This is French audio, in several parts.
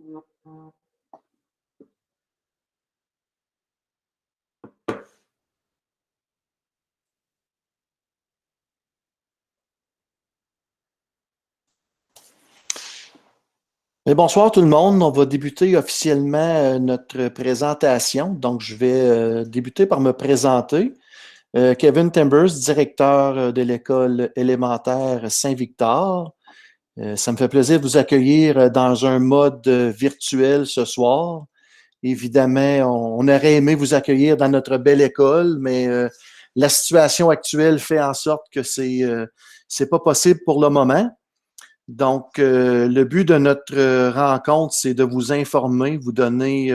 Et bonsoir tout le monde. On va débuter officiellement notre présentation. Donc, je vais débuter par me présenter. Kevin Timbers, directeur de l'école élémentaire Saint-Victor. Ça me fait plaisir de vous accueillir dans un mode virtuel ce soir. Évidemment, on aurait aimé vous accueillir dans notre belle école, mais la situation actuelle fait en sorte que c'est pas possible pour le moment. Donc, le but de notre rencontre, c'est de vous informer, vous donner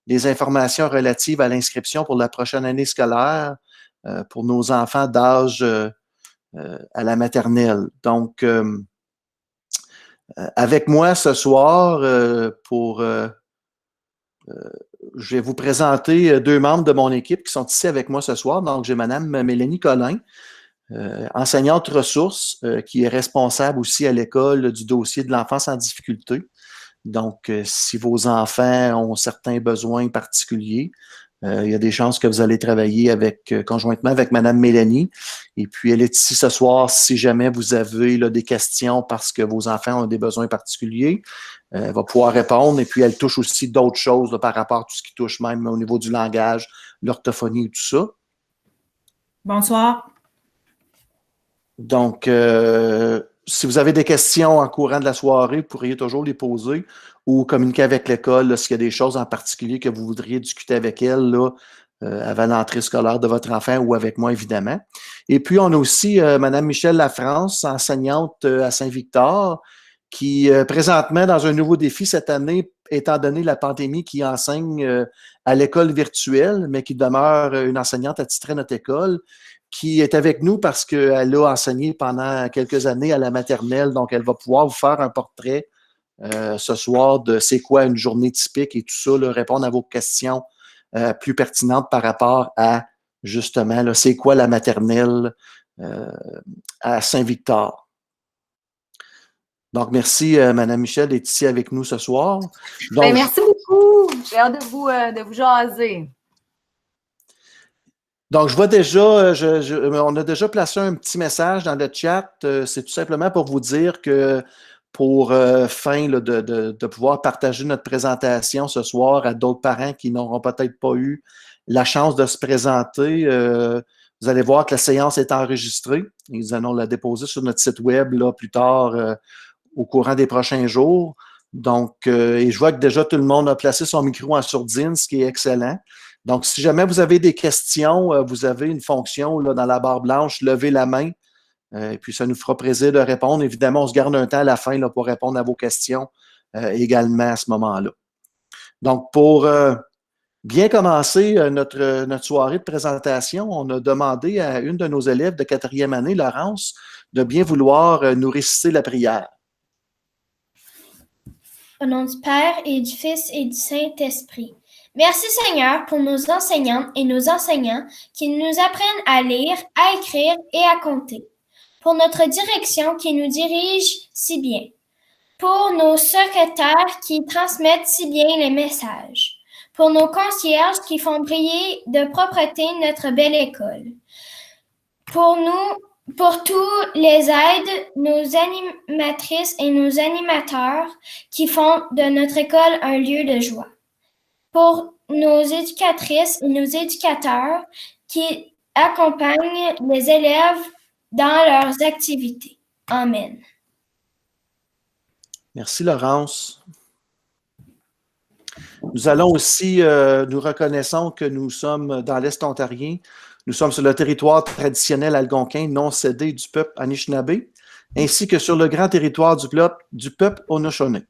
des informations relatives à l'inscription pour la prochaine année scolaire pour nos enfants d'âge à la maternelle. Donc, avec moi ce soir, je vais vous présenter deux membres de mon équipe qui sont ici avec moi ce soir. Donc, j'ai Madame Mélanie Collin, enseignante ressources, qui est responsable aussi à l'école du dossier de l'enfance en difficulté. Donc, si vos enfants ont certains besoins particuliers, il y a des chances que vous allez travailler conjointement avec Madame Mélanie. Et puis, elle est ici ce soir si jamais vous avez là, des questions parce que vos enfants ont des besoins particuliers. Elle va pouvoir répondre. Et puis, elle touche aussi d'autres choses là, par rapport à tout ce qui touche même au niveau du langage, l'orthophonie et tout ça. Bonsoir. Donc, si vous avez des questions en courant de la soirée, vous pourriez toujours les poser ou communiquer avec l'école s'il y a des choses en particulier que vous voudriez discuter avec elle là, avant l'entrée scolaire de votre enfant ou avec moi, évidemment. Et puis, on a aussi Mme Michèle Lafrance, enseignante à Saint-Victor, qui présentement dans un nouveau défi cette année, étant donné la pandémie, qui enseigne à l'école virtuelle, mais qui demeure une enseignante attitrée à notre école, qui est avec nous parce qu'elle a enseigné pendant quelques années à la maternelle. Donc, elle va pouvoir vous faire un portrait ce soir de c'est quoi une journée typique et tout ça, là, répondre à vos questions plus pertinentes par rapport à, justement, là, c'est quoi la maternelle à Saint-Victor. Donc, merci, Mme Michèle, d'être ici avec nous ce soir. Donc, merci beaucoup. J'ai hâte de vous jaser. Donc, je vois déjà, on a déjà placé un petit message dans le chat. C'est tout simplement pour vous dire que pour fin là, de pouvoir partager notre présentation ce soir à d'autres parents qui n'auront peut-être pas eu la chance de se présenter, vous allez voir que la séance est enregistrée. Nous allons la déposer sur notre site web là, plus tard au courant des prochains jours. Donc, et je vois que déjà tout le monde a placé son micro en sourdine, ce qui est excellent. Donc, si jamais vous avez des questions, vous avez une fonction là, dans la barre blanche, levez la main, et puis ça nous fera plaisir de répondre. Évidemment, on se garde un temps à la fin là, pour répondre à vos questions également à ce moment-là. Donc, pour bien commencer notre soirée de présentation, on a demandé à une de nos élèves de 4e année, Laurence, de bien vouloir nous réciter la prière. Au nom du Père et du Fils et du Saint-Esprit. Merci Seigneur pour nos enseignantes et nos enseignants qui nous apprennent à lire, à écrire et à compter. Pour notre direction qui nous dirige si bien. Pour nos secrétaires qui transmettent si bien les messages. Pour nos concierges qui font briller de propreté notre belle école. Pour tous les aides, nos animatrices et nos animateurs qui font de notre école un lieu de joie. Pour nos éducatrices et nos éducateurs qui accompagnent les élèves dans leurs activités. Amen. Merci, Laurence. Nous allons aussi, nous reconnaissons que nous sommes dans l'Est ontarien. Nous sommes sur le territoire traditionnel algonquin non cédé du peuple Anishinaabe, ainsi que sur le grand territoire du peuple Haudenosaunee.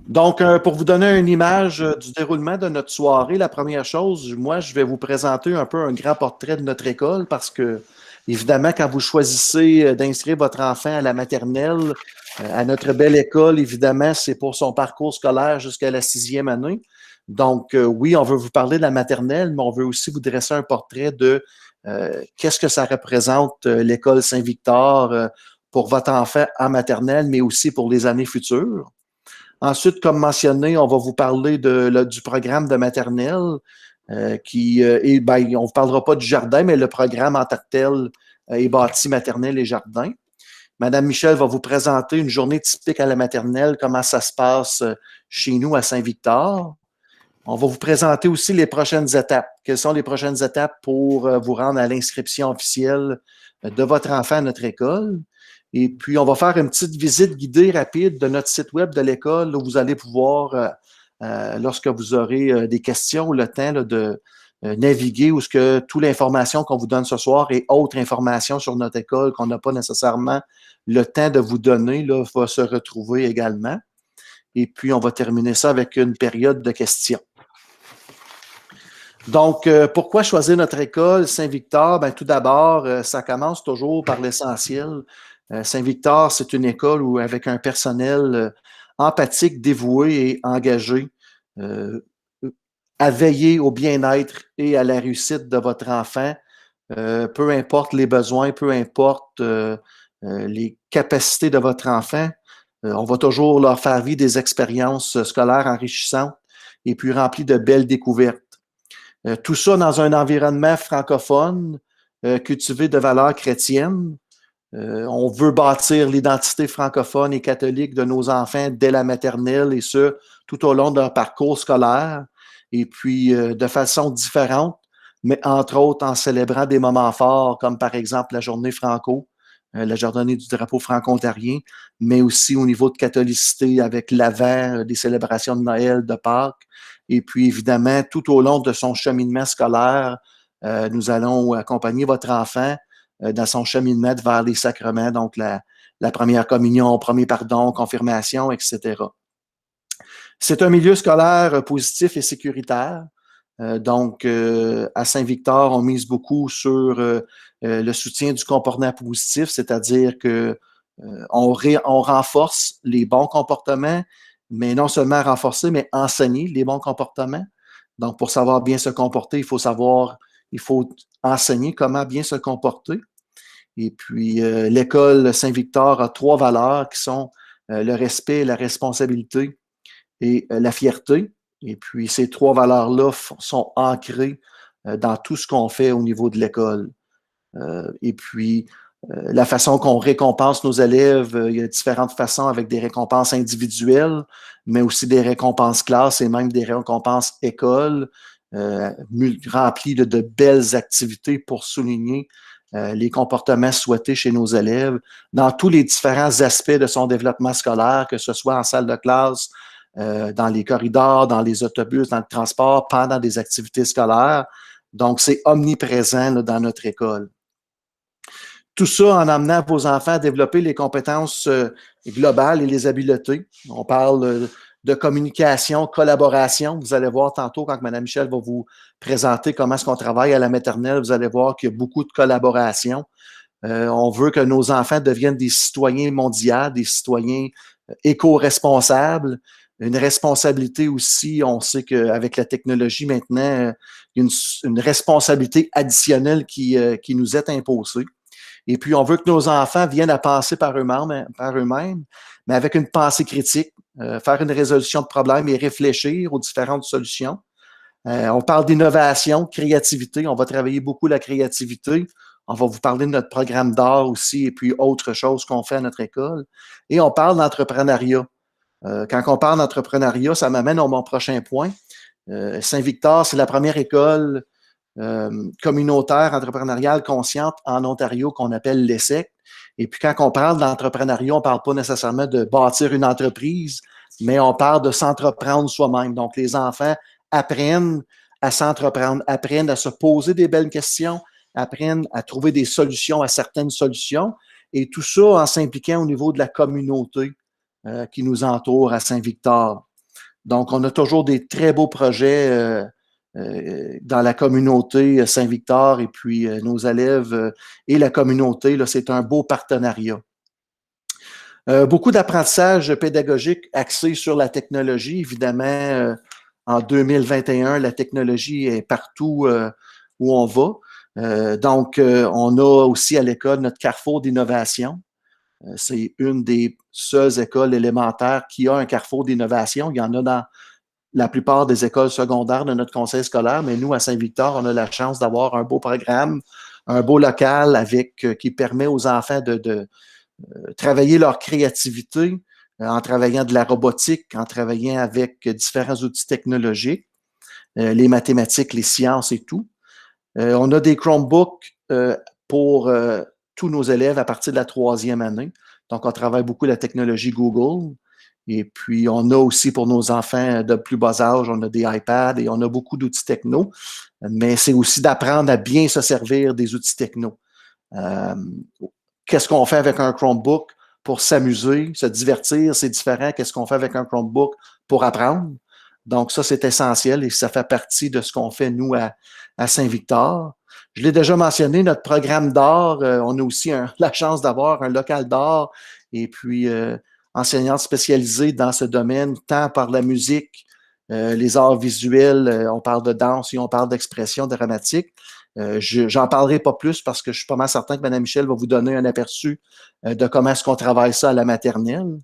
Donc, pour vous donner une image du déroulement de notre soirée, la première chose, moi, je vais vous présenter un peu un grand portrait de notre école parce que, évidemment, quand vous choisissez d'inscrire votre enfant à la maternelle, à notre belle école, évidemment, c'est pour son parcours scolaire jusqu'à la 6e année. Donc, oui, on veut vous parler de la maternelle, mais on veut aussi vous dresser un portrait de qu'est-ce que ça représente l'école Saint-Victor pour votre enfant en maternelle, mais aussi pour les années futures. Ensuite, comme mentionné, on va vous parler du programme de maternelle on ne vous parlera pas du jardin, mais le programme en tant que tel est bâti maternelle et jardin. Madame Michel va vous présenter une journée typique à la maternelle, comment ça se passe chez nous à Saint-Victor. On va vous présenter aussi les prochaines étapes. Quelles sont les prochaines étapes pour vous rendre à l'inscription officielle de votre enfant à notre école? Et puis, on va faire une petite visite guidée rapide de notre site web de l'école où vous allez pouvoir, lorsque vous aurez des questions, le temps de naviguer où ce que toute l'information qu'on vous donne ce soir et autres informations sur notre école qu'on n'a pas nécessairement le temps de vous donner là, va se retrouver également. Et puis, on va terminer ça avec une période de questions. Donc, pourquoi choisir notre école Saint-Victor? Tout d'abord, ça commence toujours par l'essentiel. Saint-Victor, c'est une école avec un personnel empathique, dévoué et engagé à veiller au bien-être et à la réussite de votre enfant, peu importe les besoins, peu importe les capacités de votre enfant. On va toujours leur faire vivre des expériences scolaires enrichissantes et puis remplies de belles découvertes. Tout ça dans un environnement francophone, cultivé de valeurs chrétiennes. On veut bâtir l'identité francophone et catholique de nos enfants dès la maternelle et ce, tout au long de leur parcours scolaire. Et puis, de façon différente, mais entre autres en célébrant des moments forts, comme par exemple la journée franco, la journée du drapeau franco-ontarien, mais aussi au niveau de catholicité avec l'Avent, des célébrations de Noël, de Pâques. Et puis, évidemment, tout au long de son cheminement scolaire, nous allons accompagner votre enfant dans son cheminement vers les sacrements, donc la première communion, premier pardon, confirmation, etc. C'est un milieu scolaire positif et sécuritaire. Donc, à Saint-Victor, on mise beaucoup sur le soutien du comportement positif, c'est-à-dire que on renforce les bons comportements, mais non seulement renforcer, mais enseigner les bons comportements. Donc, pour savoir bien se comporter, il faut enseigner comment bien se comporter. Et puis, l'école Saint-Victor a 3 valeurs qui sont le respect, la responsabilité et la fierté. Et puis, ces 3 valeurs-là sont ancrées dans tout ce qu'on fait au niveau de l'école. Et puis, la façon qu'on récompense nos élèves, il y a différentes façons avec des récompenses individuelles, mais aussi des récompenses classes et même des récompenses écoles, remplies de belles activités pour souligner les comportements souhaités chez nos élèves dans tous les différents aspects de son développement scolaire, que ce soit en salle de classe, dans les corridors, dans les autobus, dans le transport, pendant des activités scolaires. Donc, c'est omniprésent là, dans notre école. Tout ça en amenant vos enfants à développer les compétences globales et les habiletés. On parle de communication, collaboration. Vous allez voir tantôt quand Mme Michel va vous présenter comment est-ce qu'on travaille à la maternelle, vous allez voir qu'il y a beaucoup de collaboration. On veut que nos enfants deviennent des citoyens mondiaux, des citoyens éco-responsables. Une responsabilité aussi, on sait qu'avec la technologie maintenant, il y a une responsabilité additionnelle qui nous est imposée. Et puis, on veut que nos enfants viennent à penser par eux-mêmes, mais avec une pensée critique, faire une résolution de problèmes et réfléchir aux différentes solutions. On parle d'innovation, créativité. On va travailler beaucoup la créativité. On va vous parler de notre programme d'art aussi et puis autre chose qu'on fait à notre école. Et on parle d'entrepreneuriat. Quand on parle d'entrepreneuriat, ça m'amène à mon prochain point. Saint-Victor, c'est la première école communautaire entrepreneuriale consciente en Ontario qu'on appelle l'ESSEC. Et puis quand on parle d'entrepreneuriat, on ne parle pas nécessairement de bâtir une entreprise, mais on parle de s'entreprendre soi-même. Donc, les enfants apprennent à s'entreprendre, apprennent à se poser des belles questions, apprennent à trouver des solutions à certaines solutions, et tout ça en s'impliquant au niveau de la communauté qui nous entoure à Saint-Victor. Donc, on a toujours des très beaux projets dans la communauté Saint-Victor et puis nos élèves et la communauté, là, c'est un beau partenariat. Beaucoup d'apprentissage pédagogique axé sur la technologie. Évidemment, en 2021, la technologie est partout où on va. Donc, on a aussi à l'école notre carrefour d'innovation. C'est une des seules écoles élémentaires qui a un carrefour d'innovation. Il y en a dans la plupart des écoles secondaires de notre conseil scolaire, mais nous, à Saint-Victor, on a la chance d'avoir un beau programme, un beau local qui permet aux enfants de travailler leur créativité en travaillant de la robotique, en travaillant avec différents outils technologiques, les mathématiques, les sciences et tout. On a des Chromebooks pour tous nos élèves à partir de la troisième année. Donc, on travaille beaucoup la technologie Google. Et puis, on a aussi pour nos enfants de plus bas âge, on a des iPads et on a beaucoup d'outils techno. Mais c'est aussi d'apprendre à bien se servir des outils techno. Qu'est-ce qu'on fait avec un Chromebook pour s'amuser, se divertir? C'est différent. Qu'est-ce qu'on fait avec un Chromebook pour apprendre? Donc, ça, c'est essentiel et ça fait partie de ce qu'on fait, nous, à Saint-Victor. Je l'ai déjà mentionné, notre programme d'art, on a aussi la chance d'avoir un local d'art et puis enseignante spécialisée dans ce domaine, tant par la musique, les arts visuels, on parle de danse et on parle d'expression dramatique. J'en parlerai pas plus parce que je suis pas mal certain que Mme Michel va vous donner un aperçu de comment est-ce qu'on travaille ça à la maternelle.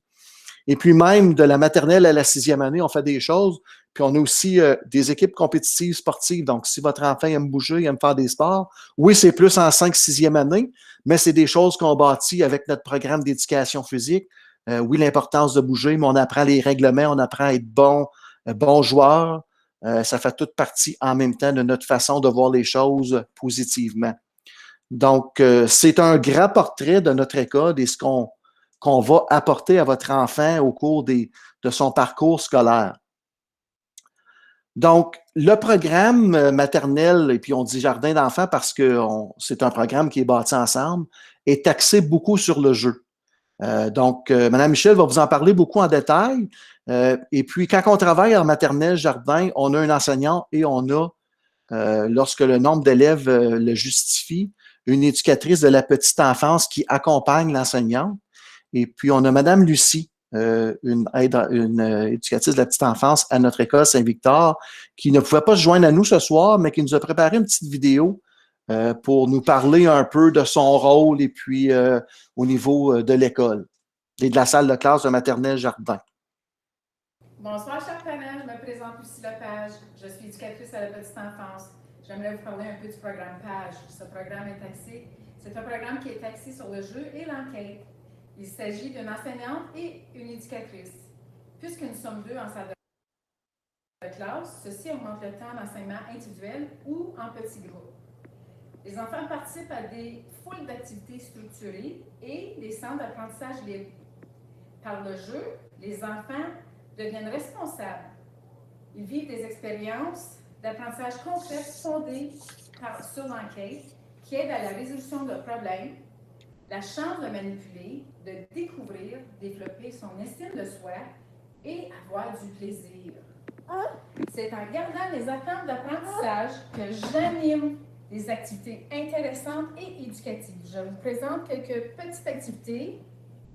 Et puis même de la maternelle à la sixième année, on fait des choses. Puis on a aussi des équipes compétitives sportives. Donc, si votre enfant aime bouger, aime faire des sports, oui, c'est plus en 5e, 6e année, mais c'est des choses qu'on bâtit avec notre programme d'éducation physique. Oui, l'importance de bouger, mais on apprend les règlements, on apprend à être bon joueur. Ça fait toute partie en même temps de notre façon de voir les choses positivement. Donc, c'est un grand portrait de notre école et ce qu'on va apporter à votre enfant au cours de son parcours scolaire. Donc, le programme maternel, et puis on dit jardin d'enfants parce que c'est un programme qui est bâti ensemble, est axé beaucoup sur le jeu. Donc, Mme Michel va vous en parler beaucoup en détail. Et puis, quand on travaille en maternelle jardin, on a un enseignant et on a, lorsque le nombre d'élèves le justifie, une éducatrice de la petite enfance qui accompagne l'enseignante. Et puis, on a Mme Lucie, une éducatrice de la petite enfance à notre école Saint-Victor, qui ne pouvait pas se joindre à nous ce soir, mais qui nous a préparé une petite vidéo pour nous parler un peu de son rôle et puis au niveau de l'école et de la salle de classe de maternelle jardin. Bonsoir, chers parents. Je me présente Lucie Lepage. Je suis éducatrice à la petite enfance. J'aimerais vous parler un peu du programme PAGE. Ce programme est axé. C'est un programme qui est axé sur le jeu et l'enquête. Il s'agit d'une enseignante et une éducatrice. Puisque nous sommes deux en salle de classe, ceci augmente le temps d'enseignement individuel ou en petits groupes. Les enfants participent à des foules d'activités structurées et des centres d'apprentissage libres. Par le jeu, les enfants deviennent responsables. Ils vivent des expériences d'apprentissage concrètes fondées sur l'enquête qui aident à la résolution de problèmes, la chance de manipuler, de découvrir, développer son estime de soi et avoir du plaisir. C'est en gardant les attentes d'apprentissage que j'anime des activités intéressantes et éducatives. Je vous présente quelques petites activités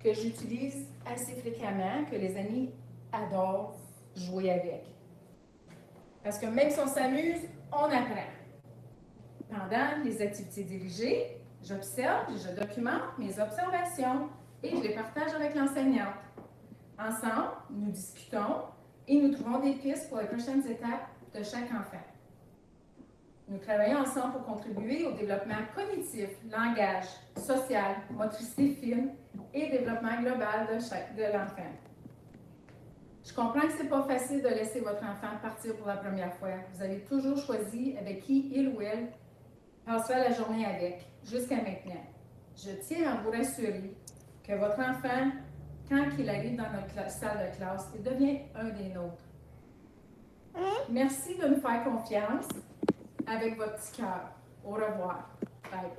que j'utilise assez fréquemment, que les amis adorent jouer avec. Parce que même si on s'amuse, on apprend. Pendant les activités dirigées, j'observe et je documente mes observations et je les partage avec l'enseignante. Ensemble, nous discutons et nous trouvons des pistes pour les prochaines étapes de chaque enfant. Nous travaillons ensemble pour contribuer au développement cognitif, langage, social, motricité fine et développement global de l'enfant. Je comprends que ce n'est pas facile de laisser votre enfant partir pour la première fois. Vous avez toujours choisi avec qui il ou elle passera la journée avec, jusqu'à maintenant. Je tiens à vous rassurer que votre enfant, quand il arrive dans notre salle de classe, il devient un des nôtres. Merci de nous faire confiance avec votre petit cœur. Au revoir. Bye.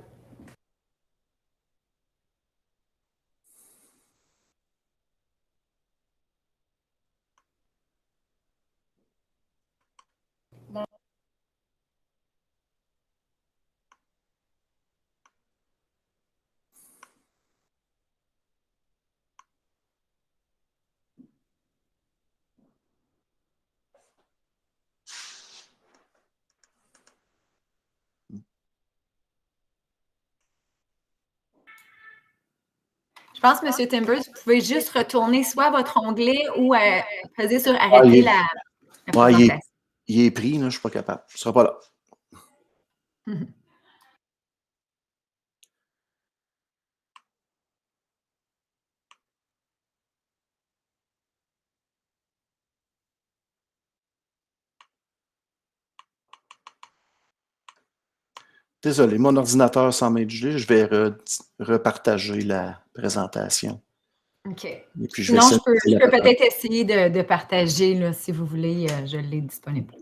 Je pense, M. Timbers, vous pouvez juste retourner soit à votre onglet ou peser sur arrêter la présentation. Il est pris, là, je ne suis pas capable. Je ne serai pas là. Désolé, mon ordinateur s'en met gelé. Je vais repartager la présentation. OK. Et puis, Sinon, je peux peut-être essayer de partager, là, si vous voulez, je l'ai disponible.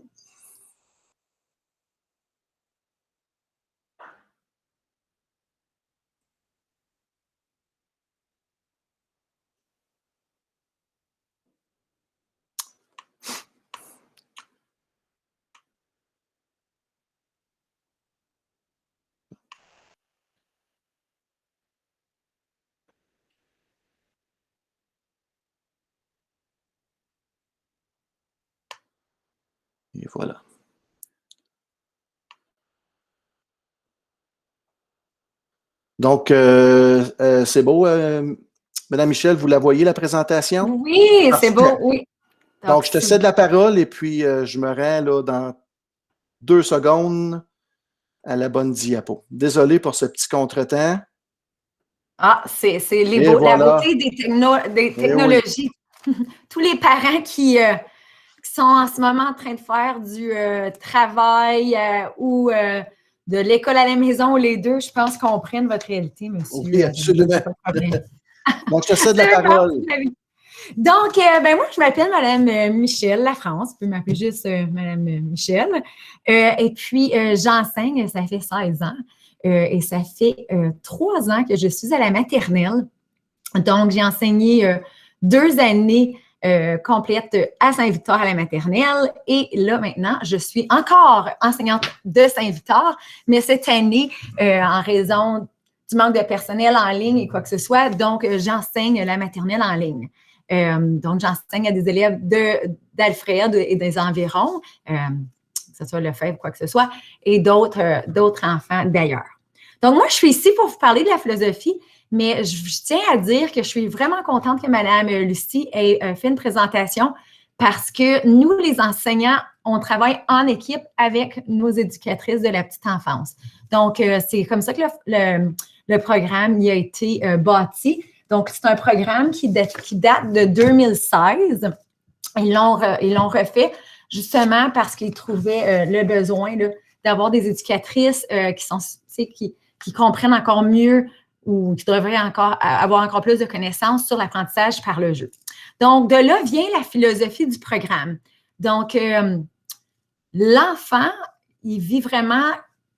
Et voilà. Donc, c'est beau, Madame Michel, vous la voyez, la présentation? Oui, c'est beau, oui. Donc, je te cède la parole et puis je me rends là, dans 2 secondes à la bonne diapo. Désolé pour ce petit contretemps. Ah, c'est Et voilà. la beauté des technologies. Oui. Tous les parents qui sont en ce moment en train de faire du travail ou de l'école à la maison, les deux, je pense, comprennent votre réalité, monsieur. Oui, absolument. Donc, je te cède la parole. Donc, moi, je m'appelle Mme Michel Lafrance. Vous pouvez m'appeler juste Mme Michel. Et puis, j'enseigne, ça fait 16 ans. Et ça fait 3 ans que je suis à la maternelle. Donc, j'ai enseigné 2 années complètes à Saint-Victor à la maternelle. Et là, maintenant, je suis encore enseignante de Saint-Victor, mais cette année, en raison du manque de personnel en ligne et quoi que ce soit, donc j'enseigne la maternelle en ligne. Donc, j'enseigne à des élèves d'Alfred et des environs, que ce soit Lefebvre ou quoi que ce soit, et d'autres enfants d'ailleurs. Donc, moi, je suis ici pour vous parler de la philosophie, mais je tiens à dire que je suis vraiment contente que Mme Lucie ait fait une présentation parce que nous, les enseignants, on travaille en équipe avec nos éducatrices de la petite enfance. Donc, c'est comme ça que le programme y a été bâti. Donc, c'est un programme qui date de 2016. Ils l'ont refait justement parce qu'ils trouvaient le besoin d'avoir des éducatrices qui comprennent encore mieux ou qui devraient avoir encore plus de connaissances sur l'apprentissage par le jeu. Donc, de là vient la philosophie du programme. Donc, l'enfant, il vit vraiment,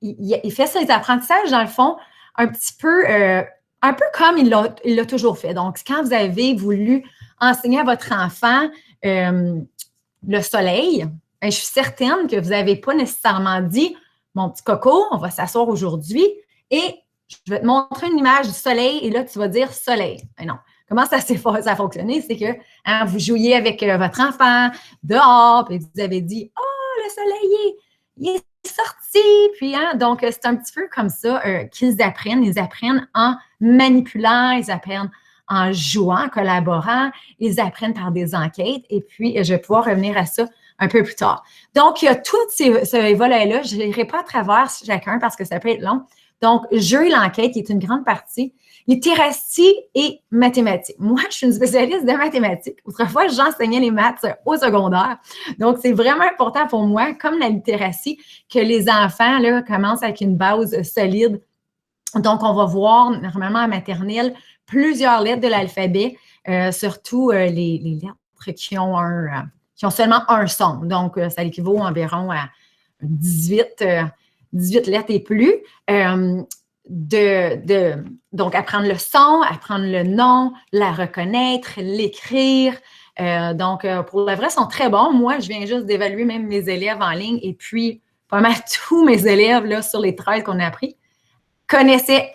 il fait ses apprentissages, dans le fond, un peu comme il l'a toujours fait. Donc, quand vous avez voulu enseigner à votre enfant le soleil, je suis certaine que vous n'avez pas nécessairement dit « Mon petit coco, on va s'asseoir aujourd'hui et je vais te montrer une image du soleil et là, tu vas dire soleil. » Mais non. Comment ça a fonctionné? C'est que vous jouiez avec votre enfant dehors, puis vous avez dit « Oh, le soleil, il est sorti! » Puis, donc, c'est un petit peu comme ça qu'ils apprennent. Ils apprennent en manipulant, ils apprennent en jouant, en collaborant, ils apprennent par des enquêtes. Et puis, je vais pouvoir revenir à ça un peu plus tard. Donc, il y a tous ces volets-là. Je n'irai pas à travers chacun parce que ça peut être long. Donc, jeu et l'enquête, qui est une grande partie. Littératie et mathématiques. Moi, je suis une spécialiste de mathématiques. Autrefois, j'enseignais les maths au secondaire. Donc, c'est vraiment important pour moi, comme la littératie, que les enfants là, commencent avec une base solide. Donc, on va voir normalement en maternelle plusieurs lettres de l'alphabet, surtout les lettres qui ont seulement un son. Donc, ça équivaut environ à 18 lettres et plus. Donc, apprendre le son, apprendre le nom, la reconnaître, l'écrire. Donc, pour le vrai, ils sont très bons. Moi, je viens juste d'évaluer même mes élèves en ligne et puis pas mal tous mes élèves là, sur les 13 qu'on a appris connaissaient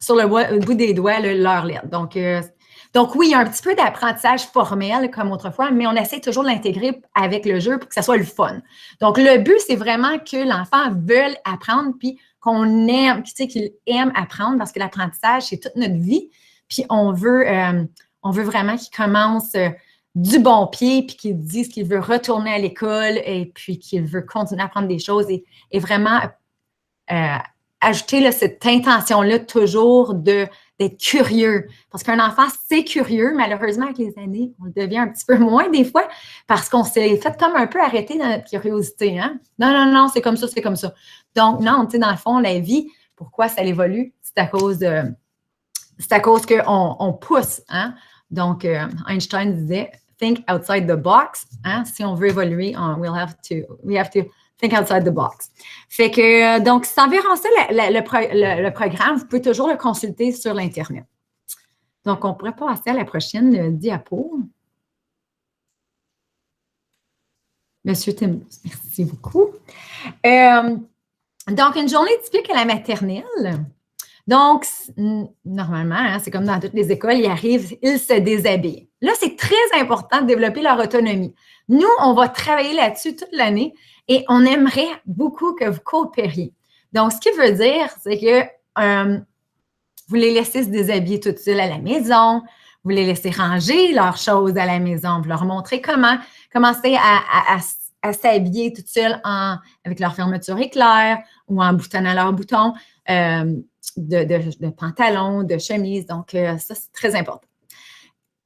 sur le bout des doigts leurs lettres. Donc, oui, il y a un petit peu d'apprentissage formel comme autrefois, mais on essaie toujours de l'intégrer avec le jeu pour que ça soit le fun. Donc, le but, c'est vraiment que l'enfant veuille apprendre puis qu'on aime, qu'il aime apprendre parce que l'apprentissage, c'est toute notre vie. puis on veut vraiment qu'il commence du bon pied, puis qu'il dise qu'il veut retourner à l'école et puis qu'il veut continuer à apprendre des choses et vraiment ajouter là, cette intention-là toujours d'être curieux. Parce qu'un enfant, c'est curieux. Malheureusement, avec les années, on le devient un petit peu moins des fois parce qu'on s'est fait comme un peu arrêter dans notre curiosité. Hein? Non, c'est comme ça, c'est comme ça. Donc, non, tu sais, dans le fond, la vie, pourquoi ça évolue? C'est à cause qu'on pousse. Hein? Donc, Einstein disait « think outside the box hein? ». Si on veut évoluer, we have to think outside the box. Fait que, donc, c'est environ ça le programme. Vous pouvez toujours le consulter sur l'Internet. Donc, on pourrait passer à la prochaine diapo. Monsieur Tim, merci beaucoup. Donc, une journée typique à la maternelle. Donc, normalement, hein, c'est comme dans toutes les écoles, ils arrivent, ils se déshabillent. Là, c'est très important de développer leur autonomie. Nous, on va travailler là-dessus toute l'année et on aimerait beaucoup que vous coopériez. Donc, ce qui veut dire, c'est que vous les laissez se déshabiller tout seuls à la maison, vous les laissez ranger leurs choses à la maison, vous leur montrez comment commencer à s'habiller tout seuls avec leur fermeture éclair ou en boutonnant leurs boutons de pantalon, de chemise. Donc, ça, c'est très important.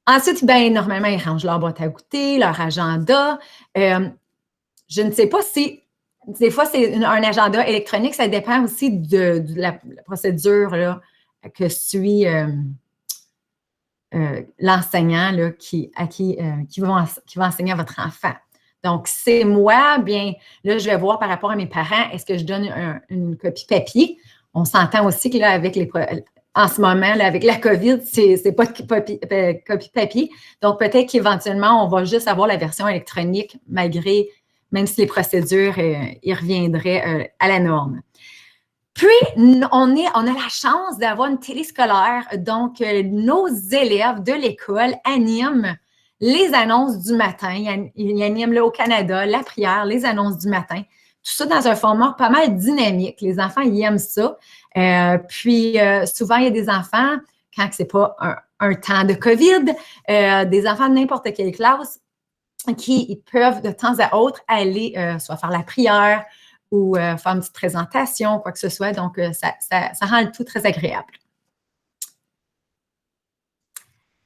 Ensuite, bien, normalement, ils rangent leur boîte à goûter, leur agenda. Je ne sais pas si, des fois, c'est un agenda électronique, ça dépend aussi de la procédure là, que suit l'enseignant là, qui va enseigner à votre enfant. Donc, c'est moi, bien, là, je vais voir par rapport à mes parents, est-ce que je donne une copie papier? On s'entend aussi que là, en ce moment, là, avec la COVID, c'est pas de copie papier. Donc, peut-être qu'éventuellement, on va juste avoir la version électronique, même si les procédures y reviendraient à la norme. Puis, on a la chance d'avoir une téléscolaire. Donc, nos élèves de l'école animent les annonces du matin. Ils animent là, au Canada la prière, les annonces du matin. Tout ça dans un format pas mal dynamique. Les enfants, ils aiment ça. Puis, souvent, il y a des enfants, quand ce n'est pas un temps de COVID, des enfants de n'importe quelle classe qui peuvent de temps à autre aller soit faire la prière ou faire une petite présentation, quoi que ce soit. Donc, ça rend le tout très agréable.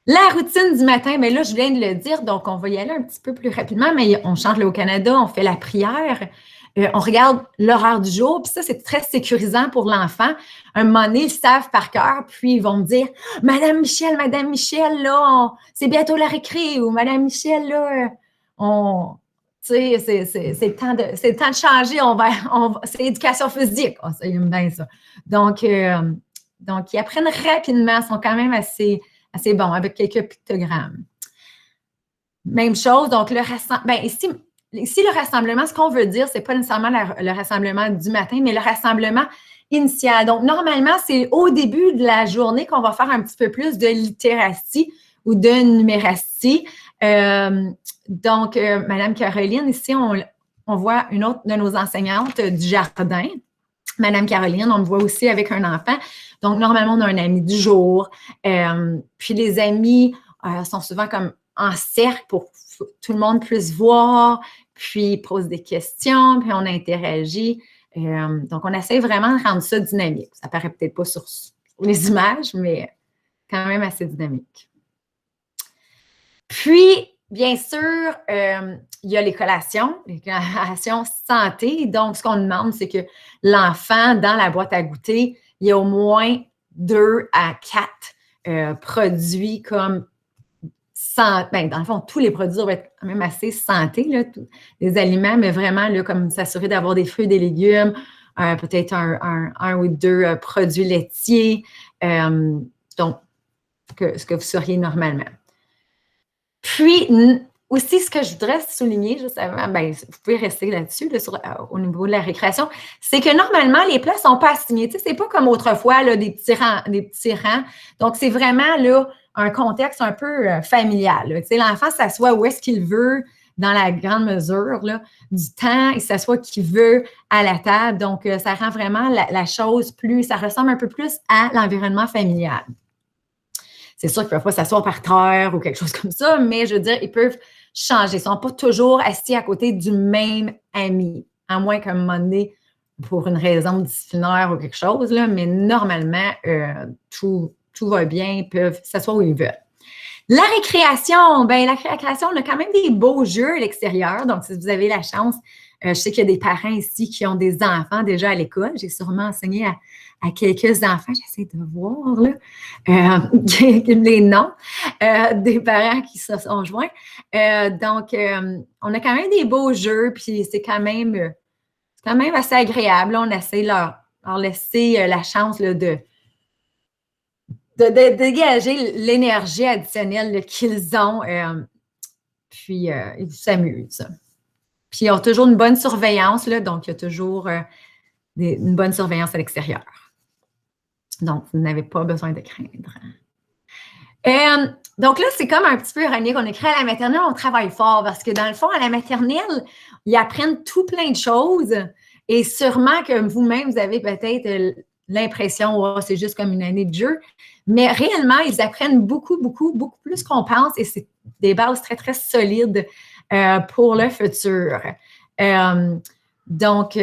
La routine du matin, bien là, je viens de le dire, donc on va y aller un petit peu plus rapidement, mais on chante là au Canada, on fait la prière, on regarde l'horaire du jour, puis ça, c'est très sécurisant pour l'enfant. Un moment donné, ils savent par cœur, puis ils vont me dire « Madame Michel, là, c'est bientôt la récré » ou « Madame Michel, là, tu sais, c'est le temps de changer, c'est éducation physique. » Oh, ça, ils aiment bien ça. Donc, ils apprennent rapidement, ils sont quand même assez bons, avec quelques pictogrammes. Même chose, donc ici, le rassemblement, ce qu'on veut dire, ce n'est pas nécessairement le rassemblement du matin, mais le rassemblement initial. Donc, normalement, c'est au début de la journée qu'on va faire un petit peu plus de littératie ou de numératie. Donc, Mme Caroline, ici, on voit une autre de nos enseignantes du jardin. Mme Caroline, on me voit aussi avec un enfant. Donc, normalement, on a un ami du jour. Puis, les amis sont souvent comme en cercle pour que tout le monde puisse voir, puis pose des questions, puis on interagit. Donc, on essaie vraiment de rendre ça dynamique. Ça paraît peut-être pas sur les images, mais quand même assez dynamique. Puis, bien sûr, il y a les collations santé. Donc, ce qu'on demande, c'est que l'enfant, dans la boîte à goûter, il y a au moins 2 à 4 produits comme dans le fond, tous les produits vont être quand même assez santé, là, les aliments, mais vraiment là, comme s'assurer d'avoir des fruits et des légumes, peut-être un ou 2 produits laitiers, donc ce que vous seriez normalement. Puis, aussi, ce que je voudrais souligner juste avant, bien, vous pouvez rester là-dessus, là, au niveau de la récréation, c'est que normalement, les plats ne sont pas assignés. Tu sais, c'est pas comme autrefois, là, des petits rangs. Donc, c'est vraiment là, un contexte un peu familial. Tu sais, l'enfant s'assoit où est-ce qu'il veut, dans la grande mesure là, du temps, il s'assoit qu'il veut à la table. Donc, ça rend vraiment la chose ça ressemble un peu plus à l'environnement familial. C'est sûr qu'ils ne peuvent pas s'asseoir par terre ou quelque chose comme ça, mais je veux dire, ils peuvent changer. Ils ne sont pas toujours assis à côté du même ami, à moins qu'à un moment donné, pour une raison disciplinaire ou quelque chose, là, mais normalement, tout va bien, ils peuvent s'asseoir où ils veulent. La récréation, bien, la récréation, on a quand même des beaux jeux à l'extérieur. Donc, si vous avez la chance, je sais qu'il y a des parents ici qui ont des enfants déjà à l'école. J'ai sûrement enseigné à quelques enfants. J'essaie de voir là, les noms des parents qui se sont joints. Donc, on a quand même des beaux jeux, puis c'est quand même assez agréable. On essaie de leur laisser la chance là, de dégager l'énergie additionnelle qu'ils ont, puis ils s'amusent. Puis ils ont toujours une bonne surveillance, là, donc il y a toujours une bonne surveillance à l'extérieur. Donc, vous n'avez pas besoin de craindre. Donc là, c'est comme un petit peu ironique. On écrit à la maternelle, on travaille fort parce que dans le fond, à la maternelle, ils apprennent tout plein de choses et sûrement que vous-même, vous avez peut-être l'impression, oh, c'est juste comme une année de jeu. Mais réellement, ils apprennent beaucoup, beaucoup, beaucoup plus qu'on pense et c'est des bases très, très solides pour le futur. Donc,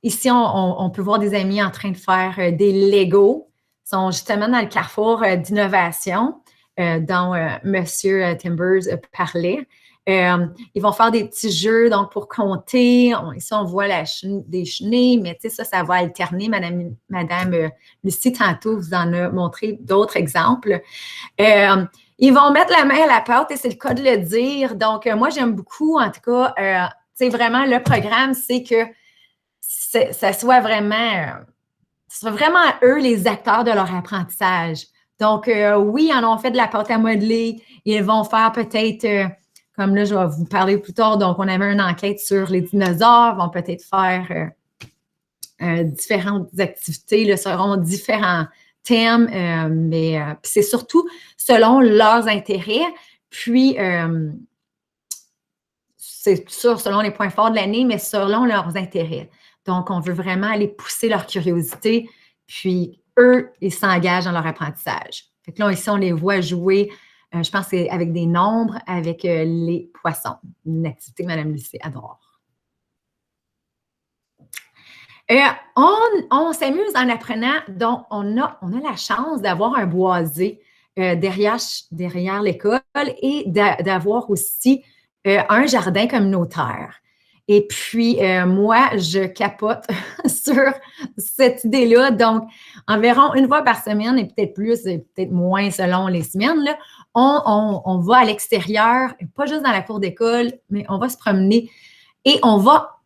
ici, on peut voir des amis en train de faire des Legos. Ils sont justement dans le carrefour d'innovation dont M. Timbers parlait. Ils vont faire des petits jeux donc pour compter. Ici, on voit des chenilles, mais tu sais, ça va alterner. Madame Lucie, tantôt, vous en a montré d'autres exemples. Ils vont mettre la main à la pâte et c'est le cas de le dire. Donc, moi, j'aime beaucoup, en tout cas, tu sais, vraiment, le programme, c'est que ça soit vraiment eux les acteurs de leur apprentissage. Donc, oui, ils en ont fait de la pâte à modeler. Ils vont faire peut-être, comme là, je vais vous parler plus tard, donc on avait une enquête sur les dinosaures, vont peut-être faire différentes activités, là, seront différents thèmes, mais c'est surtout selon leurs intérêts. Puis, c'est sûr, selon les points forts de l'année, mais selon leurs intérêts. Donc, on veut vraiment aller pousser leur curiosité, puis eux, ils s'engagent dans leur apprentissage. Fait que là, ici, on les voit jouer, je pense que c'est avec des nombres, avec les poissons. Une activité que Mme Lucie adore. On s'amuse en apprenant, donc on a la chance d'avoir un boisé derrière l'école et d'avoir aussi un jardin communautaire. Et puis, moi, je capote sur cette idée-là. Donc, environ une fois par semaine, et peut-être plus, et peut-être moins selon les semaines, là, on va à l'extérieur, pas juste dans la cour d'école, mais on va se promener et on va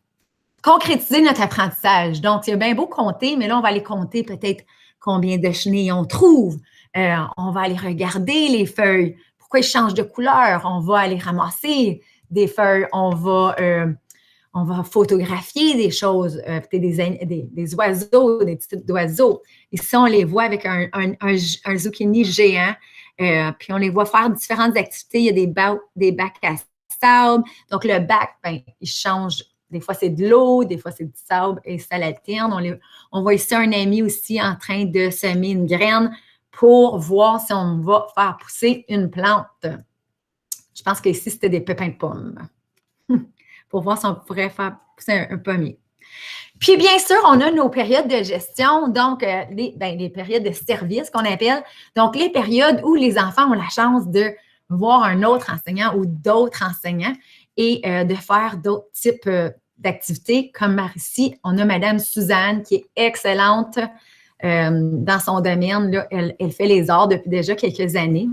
concrétiser notre apprentissage. Donc, il y a bien beau compter, mais là, on va aller compter peut-être combien de chenilles on trouve. On va aller regarder les feuilles. Pourquoi ils changent de couleur? On va aller ramasser des feuilles. On va photographier des choses, des oiseaux, des types d'oiseaux. Ici, on les voit avec un zucchini géant. Puis, on les voit faire différentes activités. Il y a des bacs à sable. Donc, le bac, ben, il change. Des fois, c'est de l'eau, des fois, c'est du sable et ça l'alterne. On voit ici un ami aussi en train de semer une graine pour voir si on va faire pousser une plante. Je pense qu'ici, c'était des pépins de pommes. Pour voir si on pourrait faire pousser un pommier. Puis, bien sûr, on a nos périodes de gestion, donc les périodes de service qu'on appelle. Donc, les périodes où les enfants ont la chance de voir un autre enseignant ou d'autres enseignants et de faire d'autres types d'activités. Comme ici, on a Madame Suzanne qui est excellente dans son domaine. Là, elle fait les arts depuis déjà quelques années.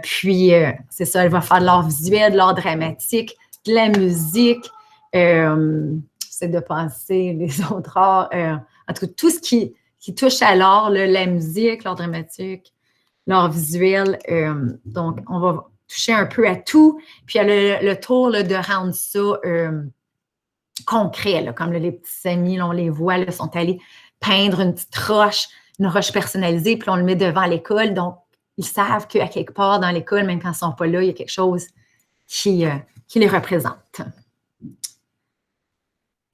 Puis, c'est ça, elle va faire de l'art visuel, de l'art dramatique, de la musique. C'est de penser les autres arts. En tout cas, tout ce qui touche à l'art, la musique, l'art dramatique, l'art visuel. Donc, on va toucher un peu à tout. Puis, il y a le tour là, de rendre ça concret. Là, comme là, les petits amis, là, on les voit, là, sont allés peindre une petite roche, une roche personnalisée, puis on le met devant l'école. Donc, ils savent qu'à quelque part dans l'école, même quand ils ne sont pas là, il y a quelque chose qui les représente.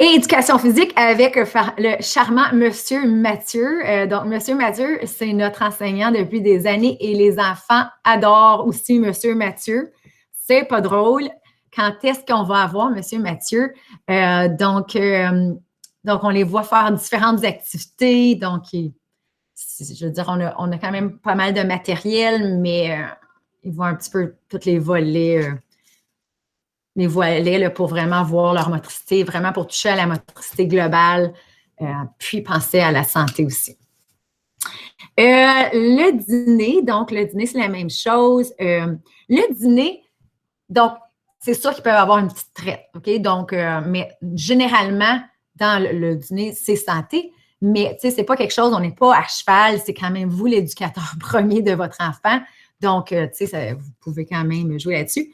Et éducation physique avec le charmant Monsieur Mathieu. Donc, Monsieur Mathieu, c'est notre enseignant depuis des années et les enfants adorent aussi Monsieur Mathieu. C'est pas drôle. Quand est-ce qu'on va avoir Monsieur Mathieu? Donc, on les voit faire différentes activités. Donc, je veux dire, on a quand même pas mal de matériel, mais ils vont un petit peu tous les volets là, pour vraiment voir leur motricité, vraiment pour toucher à la motricité globale, puis penser à la santé aussi. Le dîner, c'est la même chose. Le dîner, donc, c'est sûr qu'ils peuvent avoir une petite traite, OK? Donc, mais généralement, dans le dîner, c'est santé, mais tu sais, c'est pas quelque chose, on n'est pas à cheval, c'est quand même vous l'éducateur premier de votre enfant. Donc, tu sais, vous pouvez quand même jouer là-dessus.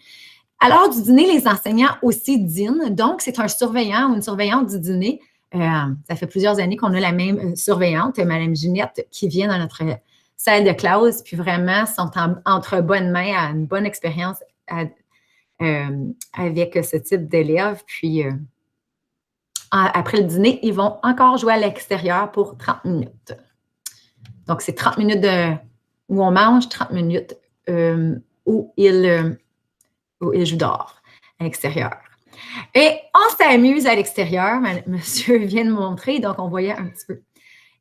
À l'heure du dîner, les enseignants aussi dînent. Donc, c'est un surveillant ou une surveillante du dîner. Ça fait plusieurs années qu'on a la même surveillante, Mme Ginette, qui vient dans notre salle de classe, puis vraiment sont entre bonnes mains, à une bonne expérience avec ce type d'élèves. Puis, après le dîner, ils vont encore jouer à l'extérieur pour 30 minutes. Donc, c'est 30 minutes où on mange, 30 minutes où ils jouent dehors, à l'extérieur. Et on s'amuse à l'extérieur. Monsieur vient de montrer, donc on voyait un petit peu.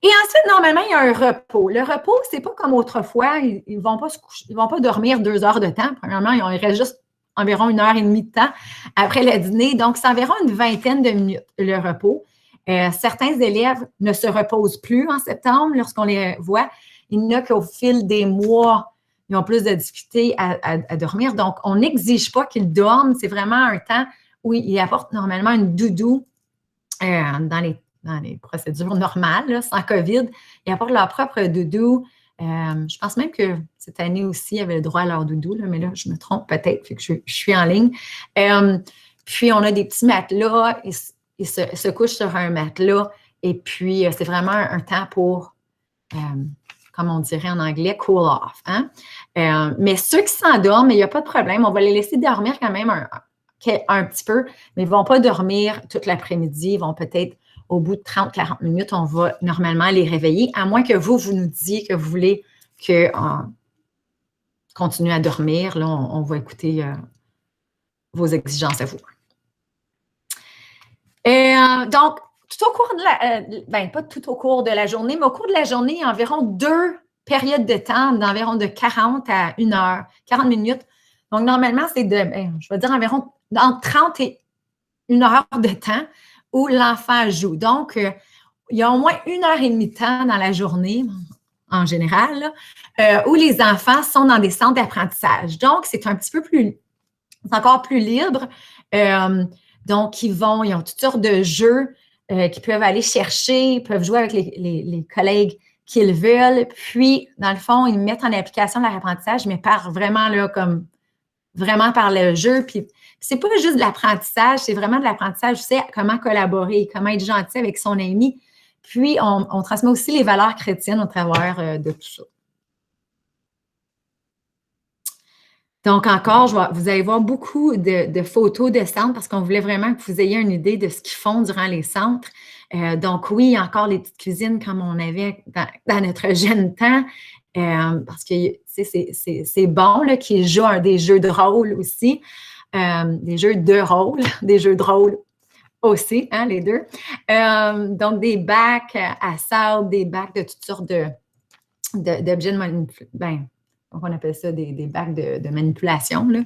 Et ensuite, normalement, il y a un repos. Le repos, c'est pas comme autrefois. Ils ne vont pas se coucher, ils vont pas dormir 2 heures de temps. Premièrement, il reste juste environ 1h30 de temps après le dîner. Donc, c'est environ une vingtaine de minutes, le repos. Certains élèves ne se reposent plus en septembre lorsqu'on les voit. Il y en a qu'au fil des mois, ils ont plus de difficultés à dormir. Donc, on n'exige pas qu'ils dorment. C'est vraiment un temps où ils apportent normalement une doudou dans les procédures normales, là, sans COVID. Ils apportent leur propre doudou. Je pense même que cette année aussi, ils avaient le droit à leur doudou, là, mais là, je me trompe peut-être, fait que je suis en ligne. Puis, on a des petits matelas. Ils se couchent sur un matelas. Et puis, c'est vraiment un temps pour, comme on dirait en anglais, cool off. Hein? Mais ceux qui s'endorment, il n'y a pas de problème. On va les laisser dormir quand même un petit peu, mais ils ne vont pas dormir toute l'après-midi. Ils vont peut-être, au bout de 30-40 minutes, on va normalement les réveiller, à moins que vous nous disiez que vous voulez qu'on continue à dormir. Là, on va écouter vos exigences à vous. Donc, tout au cours de pas tout au cours de la journée, mais au cours de la journée, il y a environ 2 périodes de temps d'environ de 40 à 1 heure, 40 minutes. Donc, normalement, c'est je vais dire environ entre 30 et 1 heure de temps où l'enfant joue. Donc, il y a au moins 1h30 de temps dans la journée, en général, là, où les enfants sont dans des centres d'apprentissage. Donc, c'est un petit peu plus, c'est encore plus libre. Donc, ils ont toutes sortes de jeux qu'ils peuvent aller chercher, ils peuvent jouer avec les collègues qu'ils veulent. Puis, dans le fond, ils mettent en application leur apprentissage, mais vraiment par le jeu. Puis, c'est pas juste de l'apprentissage, c'est vraiment de l'apprentissage, tu sais, comment collaborer, comment être gentil avec son ami. Puis, on transmet aussi les valeurs chrétiennes au travers de tout ça. Donc, encore, vous allez voir beaucoup de photos de centres parce qu'on voulait vraiment que vous ayez une idée de ce qu'ils font durant les centres. Donc, oui, il y a encore les petites cuisines comme on avait dans notre jeune temps parce que c'est bon qu'ils jouent des jeux de rôle aussi, des jeux de rôle, des jeux de rôle aussi, hein, les deux. Donc, des bacs à sable, des bacs de toutes sortes d'objets de manipulation. Donc, on appelle ça des bacs de manipulation. Là.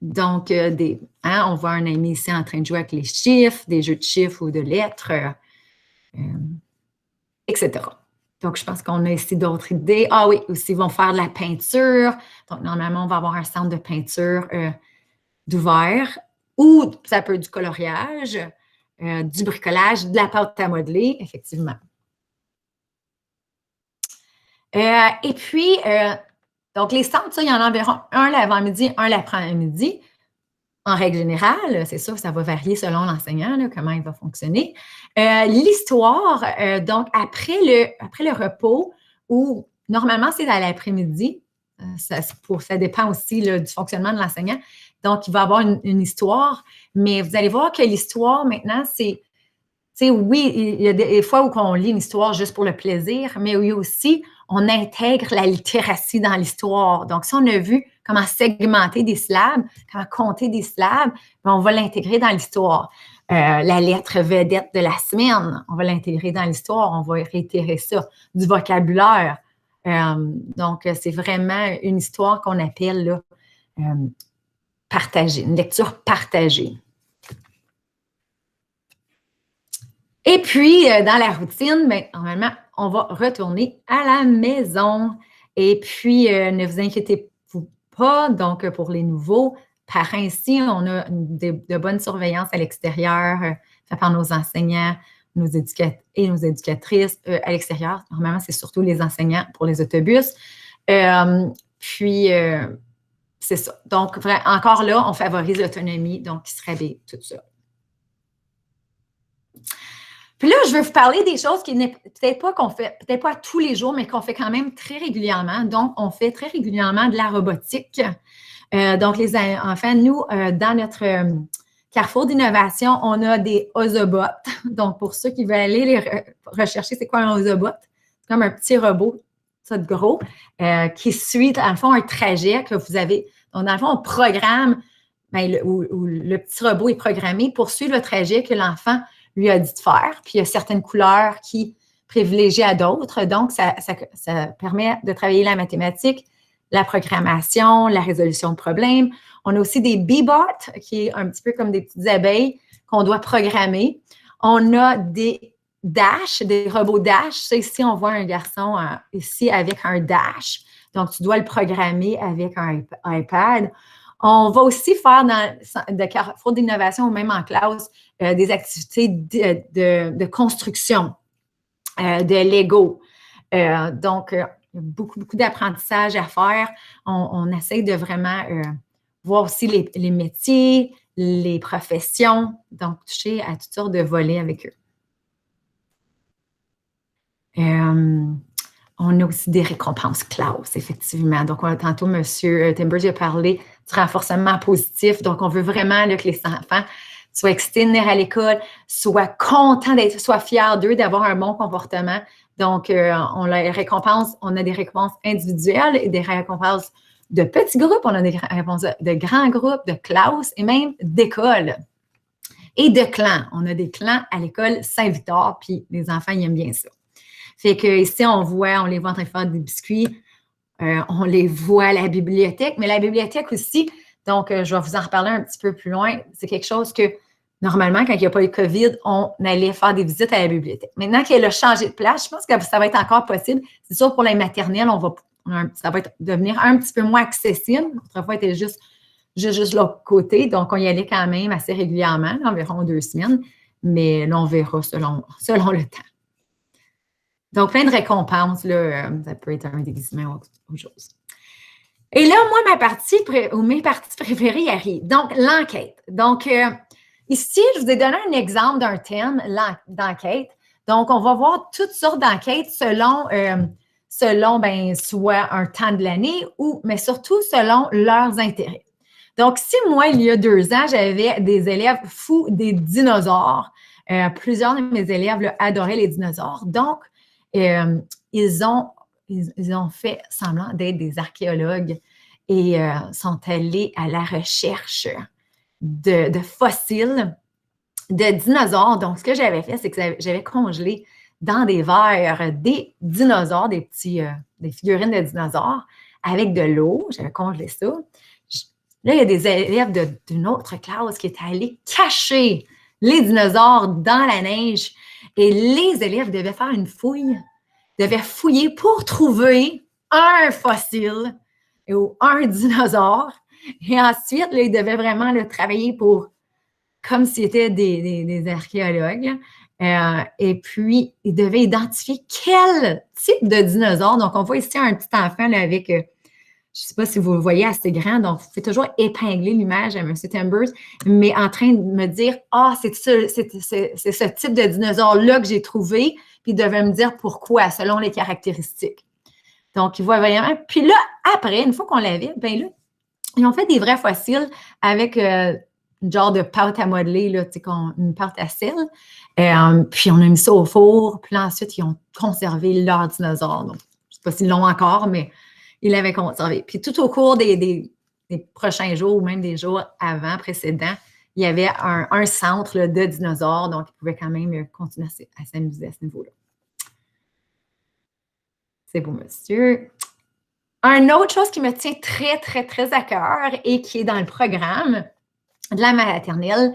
Donc, on voit un ami ici en train de jouer avec les chiffres, des jeux de chiffres ou de lettres, etc. Donc, je pense qu'on a ici d'autres idées. Ah oui, aussi, ils vont faire de la peinture. Donc, normalement, on va avoir un centre de peinture d'ouvert ou ça peut être du coloriage, du bricolage, de la pâte à modeler, effectivement. Et puis, donc les centres, ça, il y en a environ un l'avant-midi, un l'après-midi. En règle générale, c'est sûr, ça va varier selon l'enseignant, là, comment il va fonctionner. L'histoire, donc après le repos, où normalement c'est à l'après-midi, Ça dépend aussi là, du fonctionnement de l'enseignant. Donc, il va avoir une histoire, mais vous allez voir que l'histoire, maintenant, c'est, oui, il y a des fois où on lit une histoire juste pour le plaisir, mais oui aussi, on intègre la littératie dans l'histoire. Donc, si on a vu comment segmenter des syllabes, comment compter des syllabes, on va l'intégrer dans l'histoire. La lettre vedette de la semaine, on va l'intégrer dans l'histoire, on va réitérer ça. Du vocabulaire. Donc, c'est vraiment une histoire qu'on appelle là, partagée, une lecture partagée. Et puis, dans la routine, bien, normalement, on va retourner à la maison. Et puis, ne vous inquiétez pas, donc pour les nouveaux parents ici, on a de bonnes surveillances à l'extérieur, fait par nos enseignants, nos éducatrices à l'extérieur. Normalement, c'est surtout les enseignants pour les autobus. Puis, c'est ça. Donc, encore là, on favorise l'autonomie, donc qui se réveille, tout ça. Puis là, je veux vous parler des choses qui n'est peut-être pas qu'on fait, peut-être pas tous les jours, mais qu'on fait quand même très régulièrement. Donc, on fait très régulièrement de la robotique. Donc, les enfants, nous, dans notre carrefour d'innovation, on a des Ozobots. Donc, pour ceux qui veulent aller les rechercher, c'est quoi un Ozobot? C'est comme un petit robot, ça de gros, qui suit, dans le fond, un trajet que vous avez. Donc, dans le fond, on programme, le petit robot est programmé pour suivre le trajet que l'enfant lui a dit de faire. Puis, il y a certaines couleurs qui privilégient à d'autres. Donc, ça permet de travailler la mathématique, la programmation, la résolution de problèmes. On a aussi des Bee-Bots, qui est un petit peu comme des petites abeilles qu'on doit programmer. On a des Dash, des robots Dash. Ça, ici, on voit un garçon ici avec un Dash. Donc, tu dois le programmer avec un iPad. On va aussi faire dans le carrefour d'innovation ou même en classe des activités de construction, de Lego. Donc, il y a beaucoup d'apprentissage à faire. On essaie de vraiment voir aussi les métiers, les professions, donc toucher à toutes sortes de volets avec eux. On a aussi des récompenses classe, effectivement. Donc, tantôt, M. Timbers a parlé du renforcement positif. Donc, on veut vraiment là, que les enfants soient excités de venir à l'école, soient contents d'être, soient fiers d'eux, d'avoir un bon comportement. Donc, on a des récompenses individuelles et des récompenses de petits groupes. On a des récompenses de grands groupes, de classes et même d'écoles. Et de clans. On a des clans à l'école Saint-Victor, puis les enfants, ils aiment bien ça. Fait que ici, on les voit en train de faire des biscuits. On les voit à la bibliothèque. Mais la bibliothèque aussi, donc je vais vous en reparler un petit peu plus loin. C'est quelque chose que, normalement, quand il n'y a pas eu de COVID, on allait faire des visites à la bibliothèque. Maintenant qu'elle a changé de place, je pense que ça va être encore possible. C'est sûr, pour les maternelles, ça va devenir un petit peu moins accessible. Autrefois, c'était juste l'autre côté. Donc, on y allait quand même assez régulièrement, environ 2 semaines. Mais là, on verra selon le temps. Donc, plein de récompenses, là, ça peut être un déguisement ou autre chose. Et là, moi, mes parties préférées arrivent. Donc, l'enquête. Donc, ici, je vous ai donné un exemple d'un thème d'enquête. Donc, on va voir toutes sortes d'enquêtes selon soit un temps de l'année, mais surtout selon leurs intérêts. Donc, si moi, il y a 2 ans, j'avais des élèves fous des dinosaures, plusieurs de mes élèves là, adoraient les dinosaures. Donc, ils ont fait semblant d'être des archéologues et sont allés à la recherche de fossiles de dinosaures. Donc, ce que j'avais fait, c'est que j'avais congelé dans des verres des dinosaures, des figurines de dinosaures avec de l'eau. J'avais congelé ça. Là, il y a des élèves d'une autre classe qui étaient allés cacher les dinosaures dans la neige. Et les élèves devaient faire une fouille, devaient fouiller pour trouver un fossile ou un dinosaure. Et ensuite, là, ils devaient vraiment travailler comme s'ils étaient des archéologues. Et puis, ils devaient identifier quel type de dinosaure. Donc, on voit ici un petit enfant là, avec, je ne sais pas si vous le voyez assez grand, donc vous pouvez toujours épingler l'image à M. Timbers, mais en train de me dire, c'est ce type de dinosaure-là que j'ai trouvé, puis il devait me dire pourquoi, selon les caractéristiques. Donc, ils voient vraiment. Puis là, après, une fois qu'on l'avait, bien là, ils ont fait des vrais fossiles avec une genre de pâte à modeler, là, une pâte à sel. Puis, on a mis ça au four. Puis là, ensuite, ils ont conservé leur dinosaure. Donc, je ne sais pas s'ils l'ont encore, mais ils l'avaient conservé. Puis, tout au cours des prochains jours ou même des jours précédents, il y avait un centre là, de dinosaures. Donc, ils pouvaient quand même continuer à s'amuser à ce niveau-là. C'est beau, monsieur. Une autre chose qui me tient très, très, très à cœur et qui est dans le programme de la maternelle,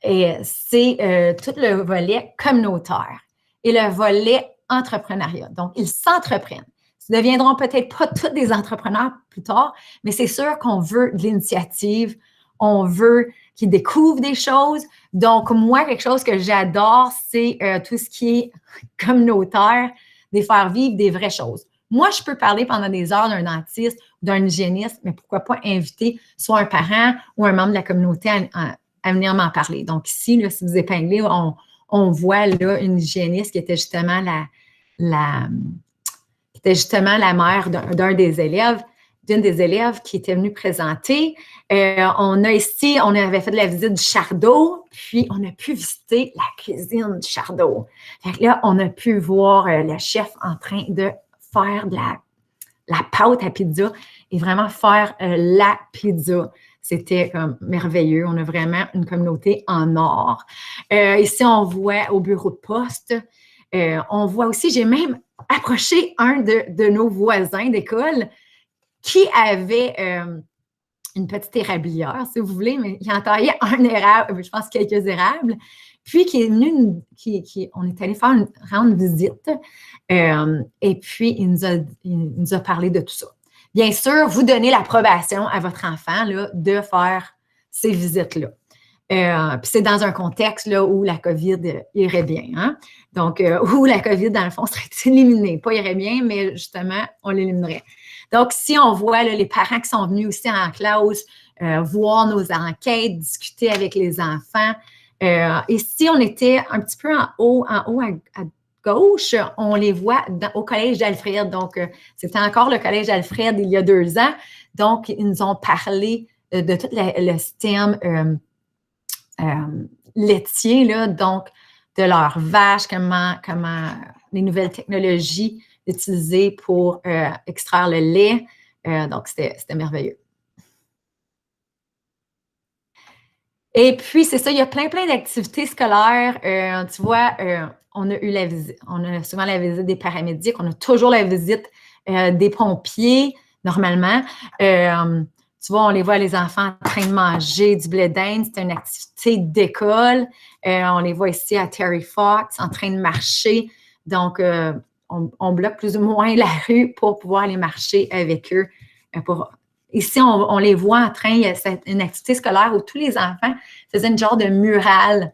c'est tout le volet communautaire et le volet entrepreneuriat. Donc, ils s'entreprennent. Ils ne deviendront peut-être pas tous des entrepreneurs plus tard, mais c'est sûr qu'on veut de l'initiative, on veut qu'ils découvrent des choses. Donc, moi, quelque chose que j'adore, c'est tout ce qui est communautaire, de faire vivre des vraies choses. Moi, je peux parler pendant des heures d'un dentiste ou d'un hygiéniste, mais pourquoi pas inviter soit un parent ou un membre de la communauté à venir m'en parler. Donc ici, là, si vous épinglez, on voit là une hygiéniste qui était justement la mère d'une des élèves qui était venue présenter. On avait fait de la visite du Chardot, puis on a pu visiter la cuisine du Chardot. Fait que là, on a pu voir le chef en train de faire de la pâte à pizza et vraiment faire la pizza. C'était comme merveilleux. On a vraiment une communauté en or. Ici, on voit au bureau de poste. On voit aussi, j'ai même approché un de nos voisins d'école qui avait une petite érablière, si vous voulez, mais il entaillait un érable, je pense quelques érables, puis qui est venu, on est allé rendre visite, et puis il nous a parlé de tout ça. Bien sûr, vous donnez l'approbation à votre enfant là, de faire ces visites-là. Puis c'est dans un contexte là, où la COVID irait bien. Hein? Donc, où la COVID, dans le fond, serait éliminée. Pas irait bien, mais justement, on l'éliminerait. Donc, si on voit là, les parents qui sont venus aussi en classe, voir nos enquêtes, discuter avec les enfants. Et si on était un petit peu en haut à gauche, on les voit au collège d'Alfred. Donc, c'était encore le collège d'Alfred il y a 2 ans. Donc, ils nous ont parlé de tout le système laitier, là, donc de leurs vaches, comment les nouvelles technologies utilisées pour extraire le lait. Donc, c'était merveilleux. Et puis, c'est ça, il y a plein d'activités scolaires. Tu vois, on a souvent la visite des paramédics, on a toujours la visite des pompiers, normalement. Tu vois, on les voit, les enfants en train de manger du blé d'Inde. C'est une activité d'école. On les voit ici à Terry Fox en train de marcher. Donc, on bloque plus ou moins la rue pour pouvoir aller marcher avec eux. Ici, on les voit en train, il y a une activité scolaire où tous les enfants faisaient une genre de mural,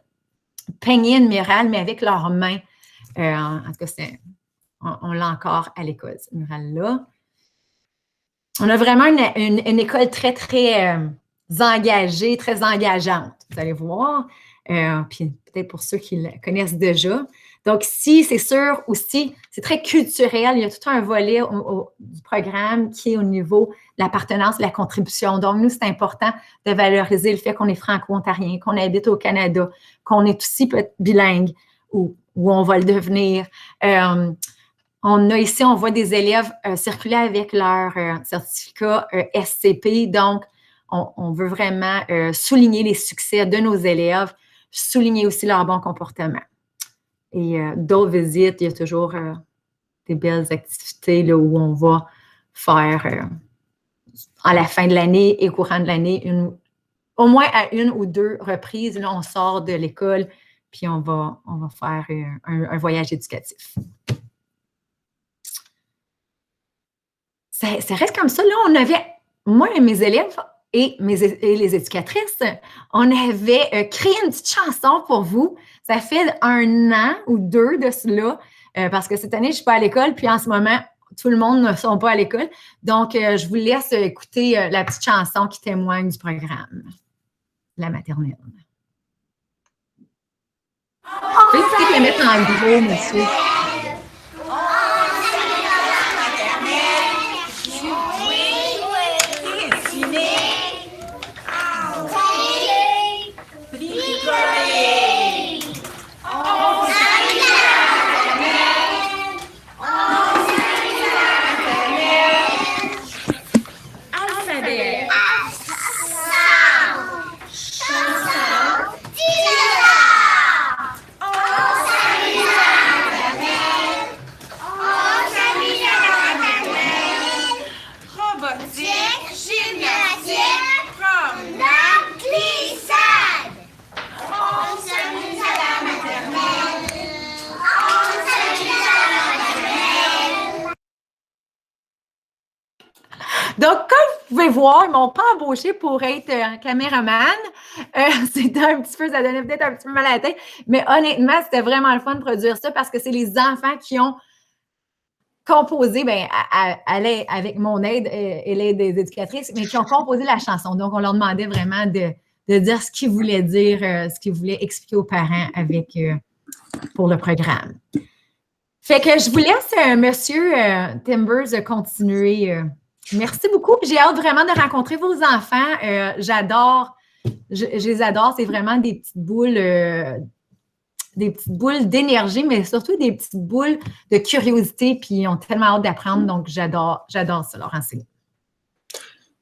peignaient une murale, mais avec leurs mains. En tout cas, on l'a encore à l'école, ce mural-là. On a vraiment une école très, très engagée, très engageante, vous allez voir. Puis peut-être pour ceux qui la connaissent déjà. Donc ici, c'est sûr aussi, c'est très culturel. Il y a tout un volet du programme qui est au niveau de l'appartenance, de la contribution. Donc nous, c'est important de valoriser le fait qu'on est franco-ontarien, qu'on habite au Canada, qu'on est aussi bilingue ou on va le devenir. On voit des élèves circuler avec leur certificat SCP. Donc, on veut vraiment souligner les succès de nos élèves, souligner aussi leur bon comportement. Et d'autres visites, il y a toujours des belles activités là, où on va faire à la fin de l'année et au courant de l'année, au moins à 1 ou 2 reprises, là, on sort de l'école puis on va faire un voyage éducatif. Ça reste comme ça. Là, moi et mes élèves et les éducatrices, on avait créé une petite chanson pour vous. Ça fait 1 an ou 2 de cela, parce que cette année, je ne suis pas à l'école, puis en ce moment, tout le monde ne sont pas à l'école. Donc, je vous laisse écouter la petite chanson qui témoigne du programme, la maternelle. Vous pouvez peut-être la mettre en gros, monsieur. pouvez voir, ils ne m'ont pas embauché pour être caméraman. C'était un petit peu, ça donnait peut-être un petit peu mal à la tête. Mais honnêtement, c'était vraiment le fun de produire ça parce que c'est les enfants qui ont composé, avec mon aide et l'aide des éducatrices, mais qui ont composé la chanson. Donc, on leur demandait vraiment de dire ce qu'ils voulaient dire, ce qu'ils voulaient expliquer aux parents pour le programme. Fait que je vous laisse, Monsieur Timbers, continuer. Merci beaucoup. J'ai hâte vraiment de rencontrer vos enfants. Je les adore. C'est vraiment des petites boules d'énergie, mais surtout des petites boules de curiosité, puis ils ont tellement hâte d'apprendre, donc j'adore ça, leur enseigner.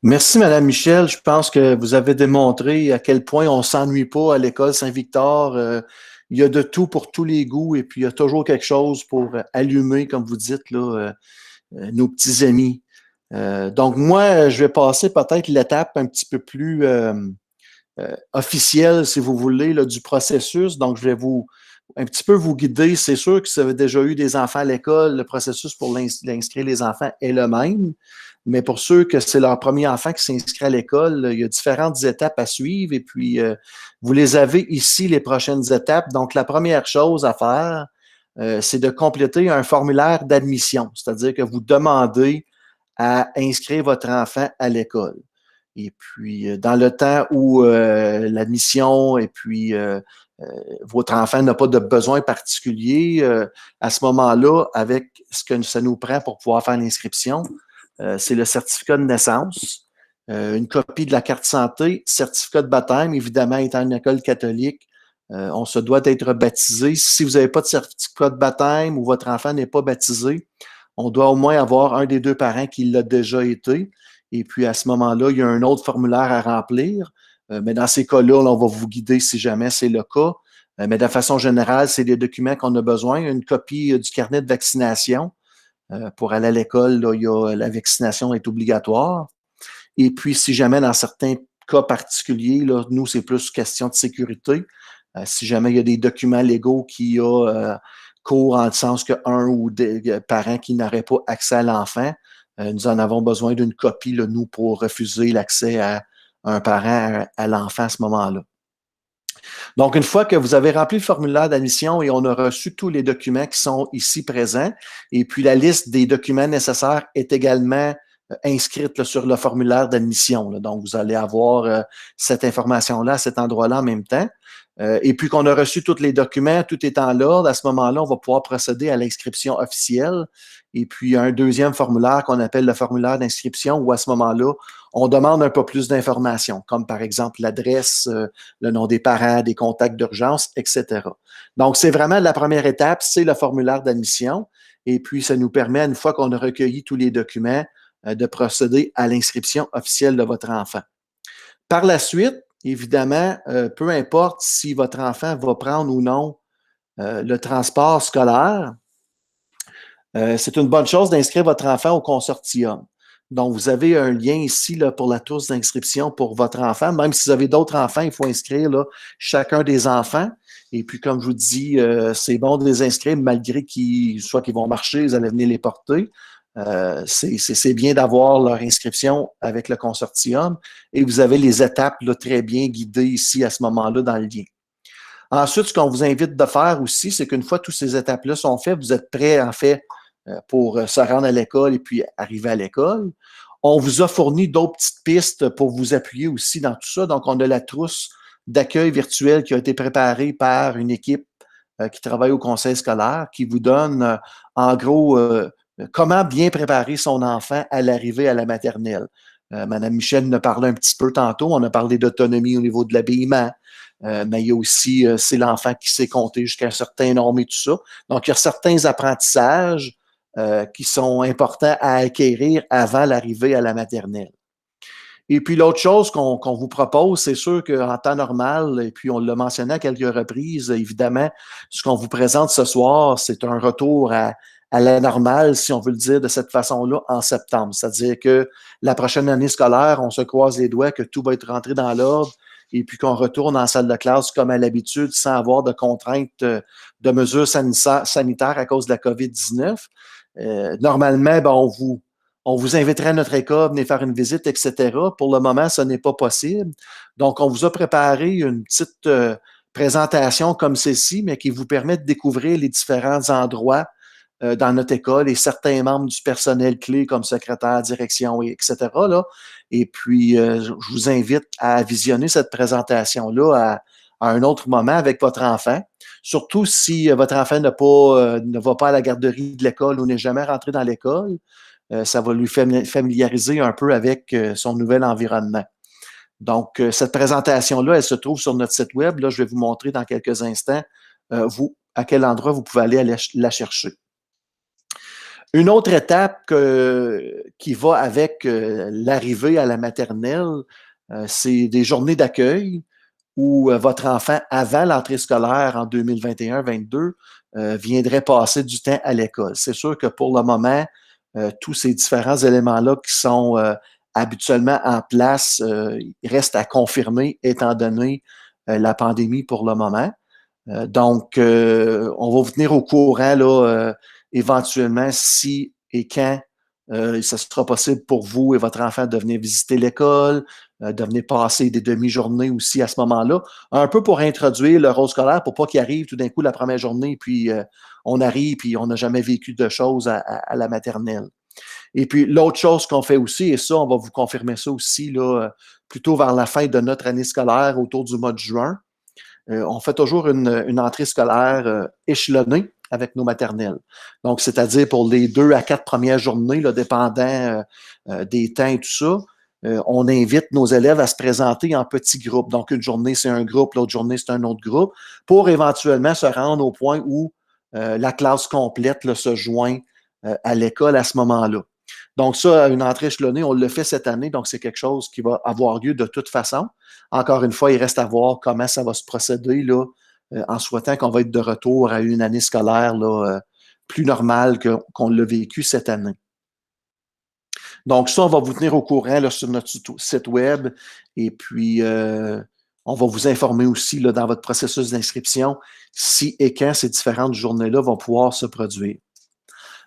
Merci, Madame Michel. Je pense que vous avez démontré à quel point on ne s'ennuie pas à l'école Saint-Victor. Il y a de tout pour tous les goûts et puis il y a toujours quelque chose pour allumer, comme vous dites, là, nos petits amis. Donc, moi, je vais passer peut-être l'étape un petit peu plus officielle, si vous voulez, là, du processus. Donc, je vais un petit peu vous guider. C'est sûr que si vous avez déjà eu des enfants à l'école, le processus pour inscrire les enfants est le même. Mais pour ceux que c'est leur premier enfant qui s'inscrit à l'école, il y a différentes étapes à suivre. Et puis, vous les avez ici, les prochaines étapes. Donc, la première chose à faire, c'est de compléter un formulaire d'admission. C'est-à-dire que vous demandez à inscrire votre enfant à l'école. Et puis, dans le temps où l'admission et puis votre enfant n'a pas de besoin particulier, à ce moment-là, avec ce que ça nous prend pour pouvoir faire l'inscription, c'est le certificat de naissance, une copie de la carte santé, certificat de baptême, évidemment, étant une école catholique, on se doit d'être baptisé. Si vous n'avez pas de certificat de baptême ou votre enfant n'est pas baptisé, on doit au moins avoir un des deux parents qui l'a déjà été. Et puis, à ce moment-là, il y a un autre formulaire à remplir. Mais dans ces cas-là, on va vous guider si jamais c'est le cas. Mais de façon générale, c'est des documents qu'on a besoin. Une copie du carnet de vaccination. Pour aller à l'école, là, la vaccination est obligatoire. Et puis, si jamais dans certains cas particuliers, là, nous, c'est plus question de sécurité. Si jamais il y a des documents légaux qui courent en le sens qu'un ou des parents qui n'auraient pas accès à l'enfant, nous en avons besoin d'une copie, là, nous, pour refuser l'accès à un parent à l'enfant à ce moment-là. Donc, une fois que vous avez rempli le formulaire d'admission et on a reçu tous les documents qui sont ici présents, et puis la liste des documents nécessaires est également inscrite là, sur le formulaire d'admission. Donc, vous allez avoir cette information-là à cet endroit-là en même temps. Et puis qu'on a reçu tous les documents, tout est en ordre, à ce moment-là, on va pouvoir procéder à l'inscription officielle. Et puis, un deuxième formulaire qu'on appelle le formulaire d'inscription, où à ce moment-là, on demande un peu plus d'informations, comme par exemple l'adresse, le nom des parents, des contacts d'urgence, etc. Donc, c'est vraiment la première étape, c'est le formulaire d'admission. Et puis, ça nous permet, une fois qu'on a recueilli tous les documents, de procéder à l'inscription officielle de votre enfant. Par la suite, évidemment, peu importe si votre enfant va prendre ou non le transport scolaire, c'est une bonne chose d'inscrire votre enfant au consortium. Donc, vous avez un lien ici là, pour la touche d'inscription pour votre enfant. Même si vous avez d'autres enfants, il faut inscrire là, chacun des enfants. Et puis, comme je vous dis, c'est bon de les inscrire malgré soit qu'ils vont marcher, vous allez venir les porter. C'est bien d'avoir leur inscription avec le consortium et vous avez les étapes là, très bien guidées ici à ce moment-là dans le lien. Ensuite, ce qu'on vous invite de faire aussi, c'est qu'une fois toutes ces étapes-là sont faites, vous êtes prêts en fait pour se rendre à l'école et puis arriver à l'école. On vous a fourni d'autres petites pistes pour vous appuyer aussi dans tout ça. Donc, on a la trousse d'accueil virtuel qui a été préparée par une équipe qui travaille au conseil scolaire, qui vous donne en gros comment bien préparer son enfant à l'arrivée à la maternelle. Madame Michel en a parlé un petit peu tantôt. On a parlé d'autonomie au niveau de l'habillement. Mais il y a aussi, c'est l'enfant qui sait compter jusqu'à un certain nombre et tout ça. Donc, il y a certains apprentissages qui sont importants à acquérir avant l'arrivée à la maternelle. Et puis, l'autre chose qu'on vous propose, c'est sûr qu'en temps normal, et puis on l'a mentionné à quelques reprises, évidemment, ce qu'on vous présente ce soir, c'est un retour à la normale, si on veut le dire de cette façon-là, en septembre. C'est-à-dire que la prochaine année scolaire, on se croise les doigts que tout va être rentré dans l'ordre et puis qu'on retourne en salle de classe comme à l'habitude sans avoir de contraintes de mesures sanitaires à cause de la COVID-19. Normalement, ben, on vous inviterait à notre école, venez faire une visite, etc. Pour le moment, ce n'est pas possible. Donc, on vous a préparé une petite présentation comme celle-ci, mais qui vous permet de découvrir les différents endroits dans notre école et certains membres du personnel clé comme secrétaire, direction, etc. Là. Et puis, je vous invite à visionner cette présentation-là à un autre moment avec votre enfant. Surtout si votre enfant ne va pas à la garderie de l'école ou n'est jamais rentré dans l'école, ça va lui familiariser un peu avec son nouvel environnement. Donc, cette présentation-là, elle se trouve sur notre site web. Là, je vais vous montrer dans quelques instants à quel endroit vous pouvez aller la chercher. Une autre étape qui va avec l'arrivée à la maternelle, c'est des journées d'accueil où votre enfant, avant l'entrée scolaire en 2021-22, viendrait passer du temps à l'école. C'est sûr que pour le moment, tous ces différents éléments-là qui sont habituellement en place restent à confirmer étant donné la pandémie pour le moment. Donc, on va vous tenir au courant là, éventuellement si et quand ça sera possible pour vous et votre enfant de venir visiter l'école, de venir passer des demi-journées aussi à ce moment-là, un peu pour introduire le rôle scolaire, pour pas qu'il arrive tout d'un coup la première journée, puis on arrive, puis on n'a jamais vécu de choses à la maternelle. Et puis, l'autre chose qu'on fait aussi, et ça, on va vous confirmer ça aussi, là, plutôt vers la fin de notre année scolaire, autour du mois de juin, on fait toujours une entrée scolaire échelonnée avec nos maternelles. Donc, c'est-à-dire pour les 2 à 4 premières journées, là, dépendant des temps et tout ça, on invite nos élèves à se présenter en petits groupes. Donc, une journée, c'est un groupe, l'autre journée, c'est un autre groupe, pour éventuellement se rendre au point où la classe complète là, se joint à l'école à ce moment-là. Donc, ça, une entrée échelonnée, on le fait cette année, donc c'est quelque chose qui va avoir lieu de toute façon. Encore une fois, il reste à voir comment ça va se procéder là, en souhaitant qu'on va être de retour à une année scolaire là, plus normale qu'on l'a vécu cette année. Donc, ça, on va vous tenir au courant là, sur notre site web et puis on va vous informer aussi là, dans votre processus d'inscription si et quand ces différentes journées-là vont pouvoir se produire.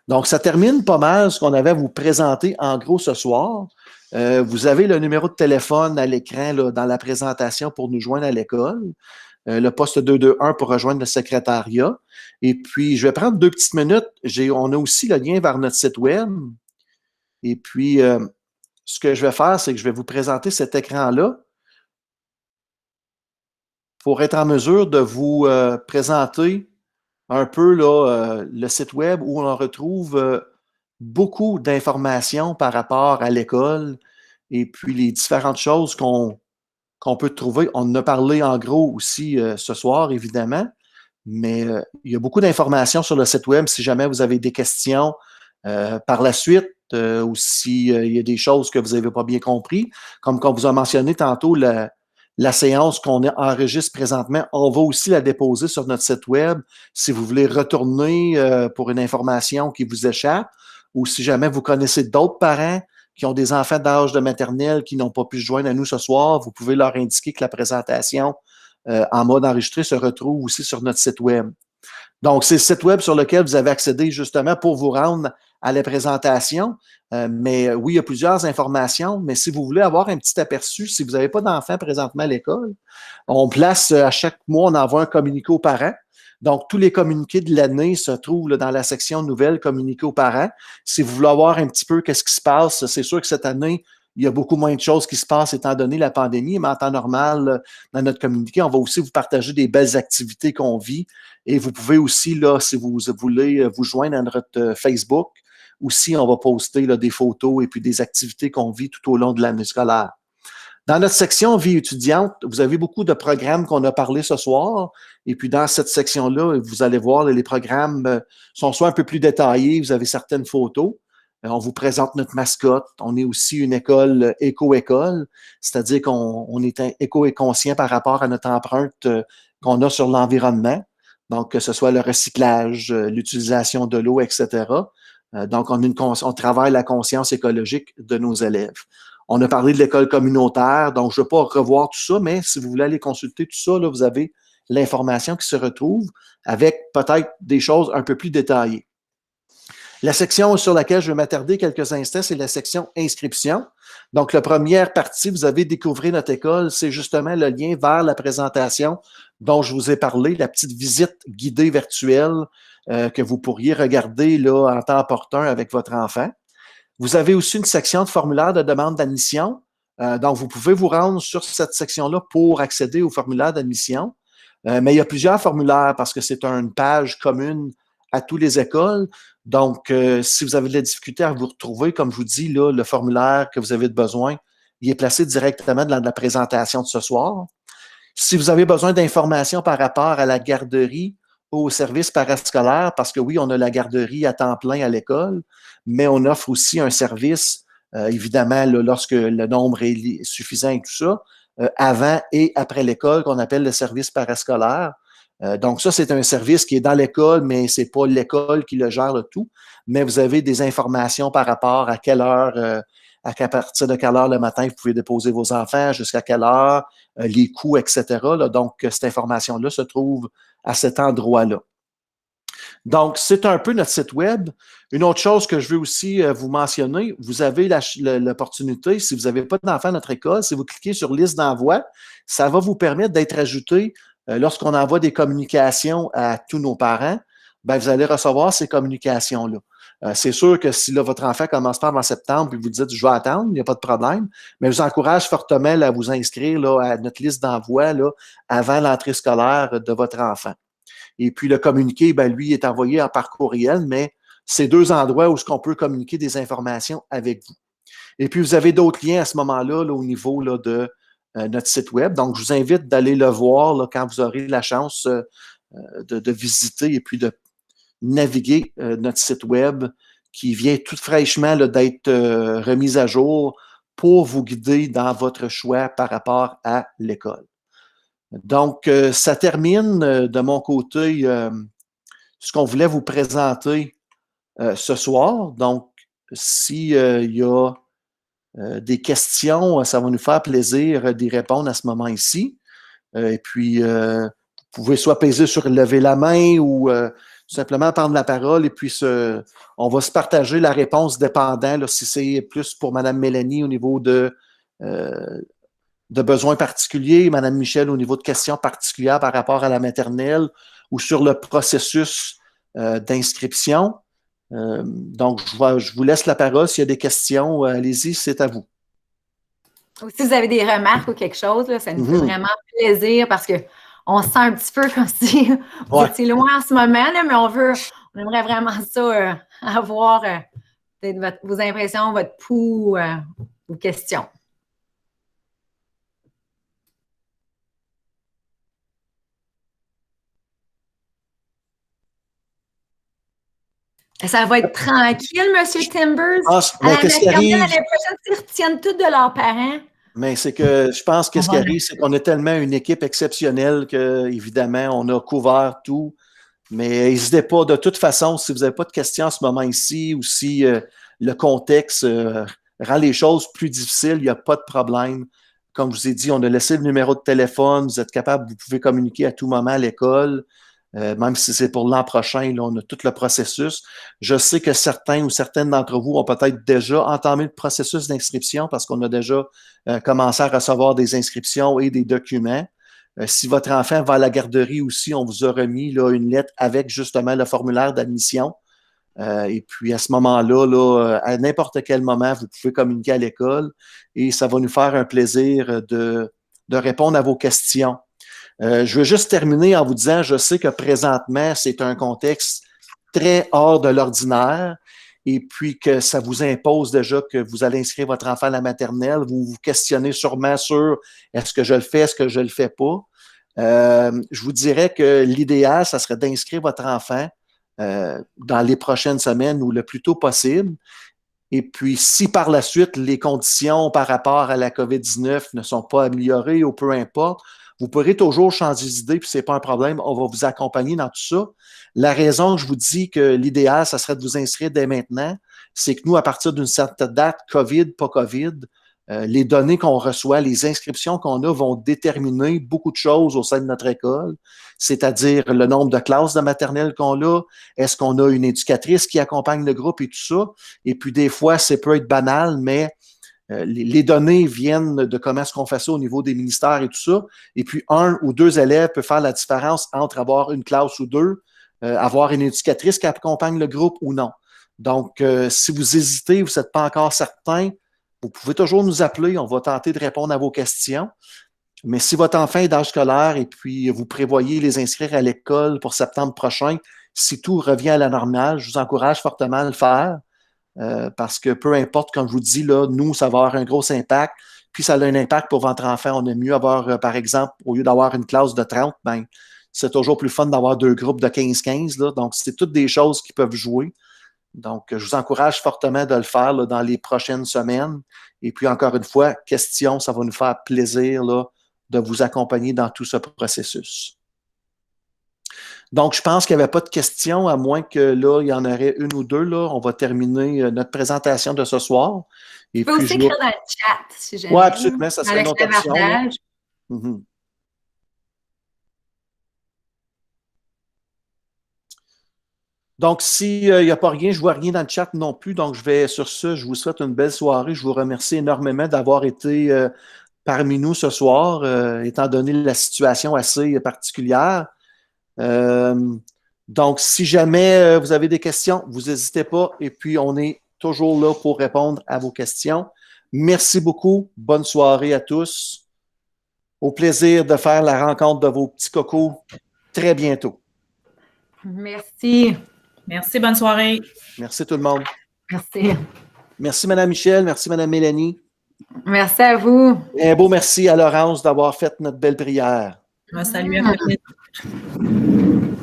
Donc, ça termine pas mal ce qu'on avait à vous présenter en gros ce soir. Vous avez le numéro de téléphone à l'écran là, dans la présentation pour nous joindre à l'école. Le poste 221 pour rejoindre le secrétariat. Et puis, je vais prendre 2 petites minutes. On a aussi le lien vers notre site web. Et puis, ce que je vais faire, c'est que je vais vous présenter cet écran-là pour être en mesure de vous présenter un peu là, le site web où on retrouve beaucoup d'informations par rapport à l'école et puis les différentes choses qu'on peut trouver. On en a parlé en gros aussi ce soir, évidemment, mais il y a beaucoup d'informations sur le site web si jamais vous avez des questions par la suite ou s'il y a des choses que vous n'avez pas bien compris. Comme on vous a mentionné tantôt, la séance qu'on enregistre présentement, on va aussi la déposer sur notre site web si vous voulez retourner pour une information qui vous échappe ou si jamais vous connaissez d'autres parents qui ont des enfants d'âge de maternelle qui n'ont pas pu se joindre à nous ce soir, vous pouvez leur indiquer que la présentation en mode enregistré se retrouve aussi sur notre site web. Donc, c'est le site web sur lequel vous avez accédé justement pour vous rendre à la présentation. Mais oui, il y a plusieurs informations, mais si vous voulez avoir un petit aperçu, si vous n'avez pas d'enfants présentement à l'école, on place à chaque mois, on envoie un communiqué aux parents. Donc, tous les communiqués de l'année se trouvent là, dans la section nouvelles communiqués aux parents. Si vous voulez voir un petit peu qu'est-ce qui se passe, c'est sûr que cette année, il y a beaucoup moins de choses qui se passent étant donné la pandémie, mais en temps normal, dans notre communiqué, on va aussi vous partager des belles activités qu'on vit. Et vous pouvez aussi, là, si vous voulez vous joindre à notre Facebook, aussi, on va poster là, des photos et puis des activités qu'on vit tout au long de l'année scolaire. Dans notre section vie étudiante, vous avez beaucoup de programmes qu'on a parlé ce soir. Et puis, dans cette section-là, vous allez voir, les programmes sont soit un peu plus détaillés, vous avez certaines photos. On vous présente notre mascotte. On est aussi une école éco-école, c'est-à-dire qu'on est éco et conscient par rapport à notre empreinte qu'on a sur l'environnement. Donc, que ce soit le recyclage, l'utilisation de l'eau, etc. Donc, on travaille la conscience écologique de nos élèves. On a parlé de l'école communautaire, donc je ne vais pas revoir tout ça, mais si vous voulez aller consulter tout ça, là, vous avez l'information qui se retrouve avec peut-être des choses un peu plus détaillées. La section sur laquelle je vais m'attarder quelques instants, c'est la section inscription. Donc, la première partie, vous avez découvert notre école, c'est justement le lien vers la présentation dont je vous ai parlé, la petite visite guidée virtuelle que vous pourriez regarder là, en temps opportun avec votre enfant. Vous avez aussi une section de formulaire de demande d'admission. Donc, vous pouvez vous rendre sur cette section-là pour accéder au formulaire d'admission. Mais il y a plusieurs formulaires parce que c'est une page commune à toutes les écoles. Donc, si vous avez de la difficulté à vous retrouver, comme je vous dis, là, le formulaire que vous avez besoin, il est placé directement dans la présentation de ce soir. Si vous avez besoin d'informations par rapport à la garderie ou au service parascolaire, parce que oui, on a la garderie à temps plein à l'école, mais on offre aussi un service, évidemment, là, lorsque le nombre est suffisant et tout ça, avant et après l'école, qu'on appelle le service parascolaire. Donc, ça, c'est un service qui est dans l'école, mais ce n'est pas l'école qui le gère le tout. Mais vous avez des informations par rapport à quelle heure, à partir de quelle heure le matin vous pouvez déposer vos enfants, jusqu'à quelle heure, les coûts, etc. Là. Donc, cette information-là se trouve à cet endroit-là. Donc, c'est un peu notre site web. Une autre chose que je veux aussi vous mentionner, vous avez l'opportunité, si vous n'avez pas d'enfants à notre école, si vous cliquez sur liste d'envoi, ça va vous permettre d'être ajouté lorsqu'on envoie des communications à tous nos parents, ben, vous allez recevoir ces communications-là. C'est sûr que si là, votre enfant commence pas en septembre et vous dites je vais attendre, il n'y a pas de problème, mais je vous encourage fortement là, à vous inscrire là, à notre liste d'envoi avant l'entrée scolaire de votre enfant. Et puis le communiqué, ben, lui, est envoyé par courriel, mais c'est deux endroits où on peut communiquer des informations avec vous. Et puis, vous avez d'autres liens à ce moment-là là, au niveau là, de notre site web. Donc, je vous invite d'aller le voir là, quand vous aurez la chance de visiter et puis de naviguer notre site web qui vient tout fraîchement d'être remis à jour pour vous guider dans votre choix par rapport à l'école. Donc, ça termine de mon côté ce qu'on voulait vous présenter ce soir. Donc, s'il y a des questions, ça va nous faire plaisir d'y répondre à ce moment ici. Et puis, vous pouvez soit peser sur lever la main ou simplement prendre la parole et puis on va se partager la réponse dépendant là, si c'est plus pour Mme Mélanie au niveau de besoins particuliers, Mme Michel au niveau de questions particulières par rapport à la maternelle ou sur le processus d'inscription. Donc, je vous laisse la parole. S'il y a des questions, allez-y, c'est à vous. Ou si vous avez des remarques ou quelque chose, là, ça nous fait vraiment plaisir parce qu'on se sent un petit peu comme si vous étiez loin en ce moment, là, mais on aimerait vraiment ça, avoir peut-être vos impressions, votre pouls, vos questions. Ça va être tranquille, M. Timbers. À la maternelle, l'année prochaine, ils retiennent tout de leurs parents. Mais c'est que je pense que ce qui arrive, c'est qu'on a tellement une équipe exceptionnelle qu'évidemment, on a couvert tout. Mais n'hésitez pas, de toute façon, si vous n'avez pas de questions en ce moment ici ou si le contexte rend les choses plus difficiles, il n'y a pas de problème. Comme je vous ai dit, on a laissé le numéro de téléphone, vous êtes capable, vous pouvez communiquer à tout moment à l'école. Même si c'est pour l'an prochain, là, on a tout le processus. Je sais que certains ou certaines d'entre vous ont peut-être déjà entamé le processus d'inscription parce qu'on a déjà commencé à recevoir des inscriptions et des documents. Si votre enfant va à la garderie aussi, on vous a remis là, une lettre avec justement le formulaire d'admission. Et puis à ce moment-là, à n'importe quel moment, vous pouvez communiquer à l'école et ça va nous faire un plaisir de répondre à vos questions. Je veux juste terminer en vous disant, je sais que présentement, c'est un contexte très hors de l'ordinaire et puis que ça vous impose déjà que vous allez inscrire votre enfant à la maternelle. Vous vous questionnez sûrement sur est-ce que je le fais, est-ce que je ne le fais pas. Je vous dirais que l'idéal, ça serait d'inscrire votre enfant dans les prochaines semaines ou le plus tôt possible. Et puis, si par la suite, les conditions par rapport à la COVID-19 ne sont pas améliorées ou peu importe, vous pourrez toujours changer d'idée, puis ce n'est pas un problème, on va vous accompagner dans tout ça. La raison que je vous dis que l'idéal, ça serait de vous inscrire dès maintenant, c'est que nous, à partir d'une certaine date, COVID, pas COVID, Les données qu'on reçoit, les inscriptions qu'on a vont déterminer beaucoup de choses au sein de notre école, c'est-à-dire le nombre de classes de maternelle qu'on a, est-ce qu'on a une éducatrice qui accompagne le groupe et tout ça. Et puis des fois, ça peut être banal, mais les données viennent de comment est-ce qu'on fait ça au niveau des ministères et tout ça. Et puis, 1 ou 2 élèves peuvent faire la différence entre avoir une classe ou 2, avoir une éducatrice qui accompagne le groupe ou non. Donc, si vous hésitez, vous n'êtes pas encore certain, vous pouvez toujours nous appeler. On va tenter de répondre à vos questions. Mais si votre enfant est d'âge scolaire et puis vous prévoyez les inscrire à l'école pour septembre prochain, si tout revient à la normale, je vous encourage fortement à le faire. Parce que peu importe, comme je vous dis, là, nous, ça va avoir un gros impact. Puis ça a un impact pour votre enfant. On aime mieux avoir, par exemple, au lieu d'avoir une classe de 30, ben, c'est toujours plus fun d'avoir 2 groupes de 15-15. Là. Donc, c'est toutes des choses qui peuvent jouer. Donc, je vous encourage fortement de le faire là, dans les prochaines semaines. Et puis, encore une fois, question, ça va nous faire plaisir là, de vous accompagner dans tout ce processus. Donc, je pense qu'il n'y avait pas de questions, à moins que là, il y en aurait une ou deux. Là. On va terminer notre présentation de ce soir. Et tu peux aussi écrire dans le chat, si jamais. Oui, absolument, ça serait une autre option. Donc, s'il n'y a pas rien, je ne vois rien dans le chat non plus. Donc, sur ce, je vous souhaite une belle soirée. Je vous remercie énormément d'avoir été parmi nous ce soir, étant donné la situation assez particulière. Donc, si jamais vous avez des questions, vous n'hésitez pas. Et puis, on est toujours là pour répondre à vos questions. Merci beaucoup. Bonne soirée à tous. Au plaisir de faire la rencontre de vos petits cocos très bientôt. Merci. Merci, bonne soirée. Merci tout le monde. Merci. Merci, Mme Michel. Merci, Mme Mélanie. Merci à vous. Et un beau merci à Laurence d'avoir fait notre belle prière. Salut à tous.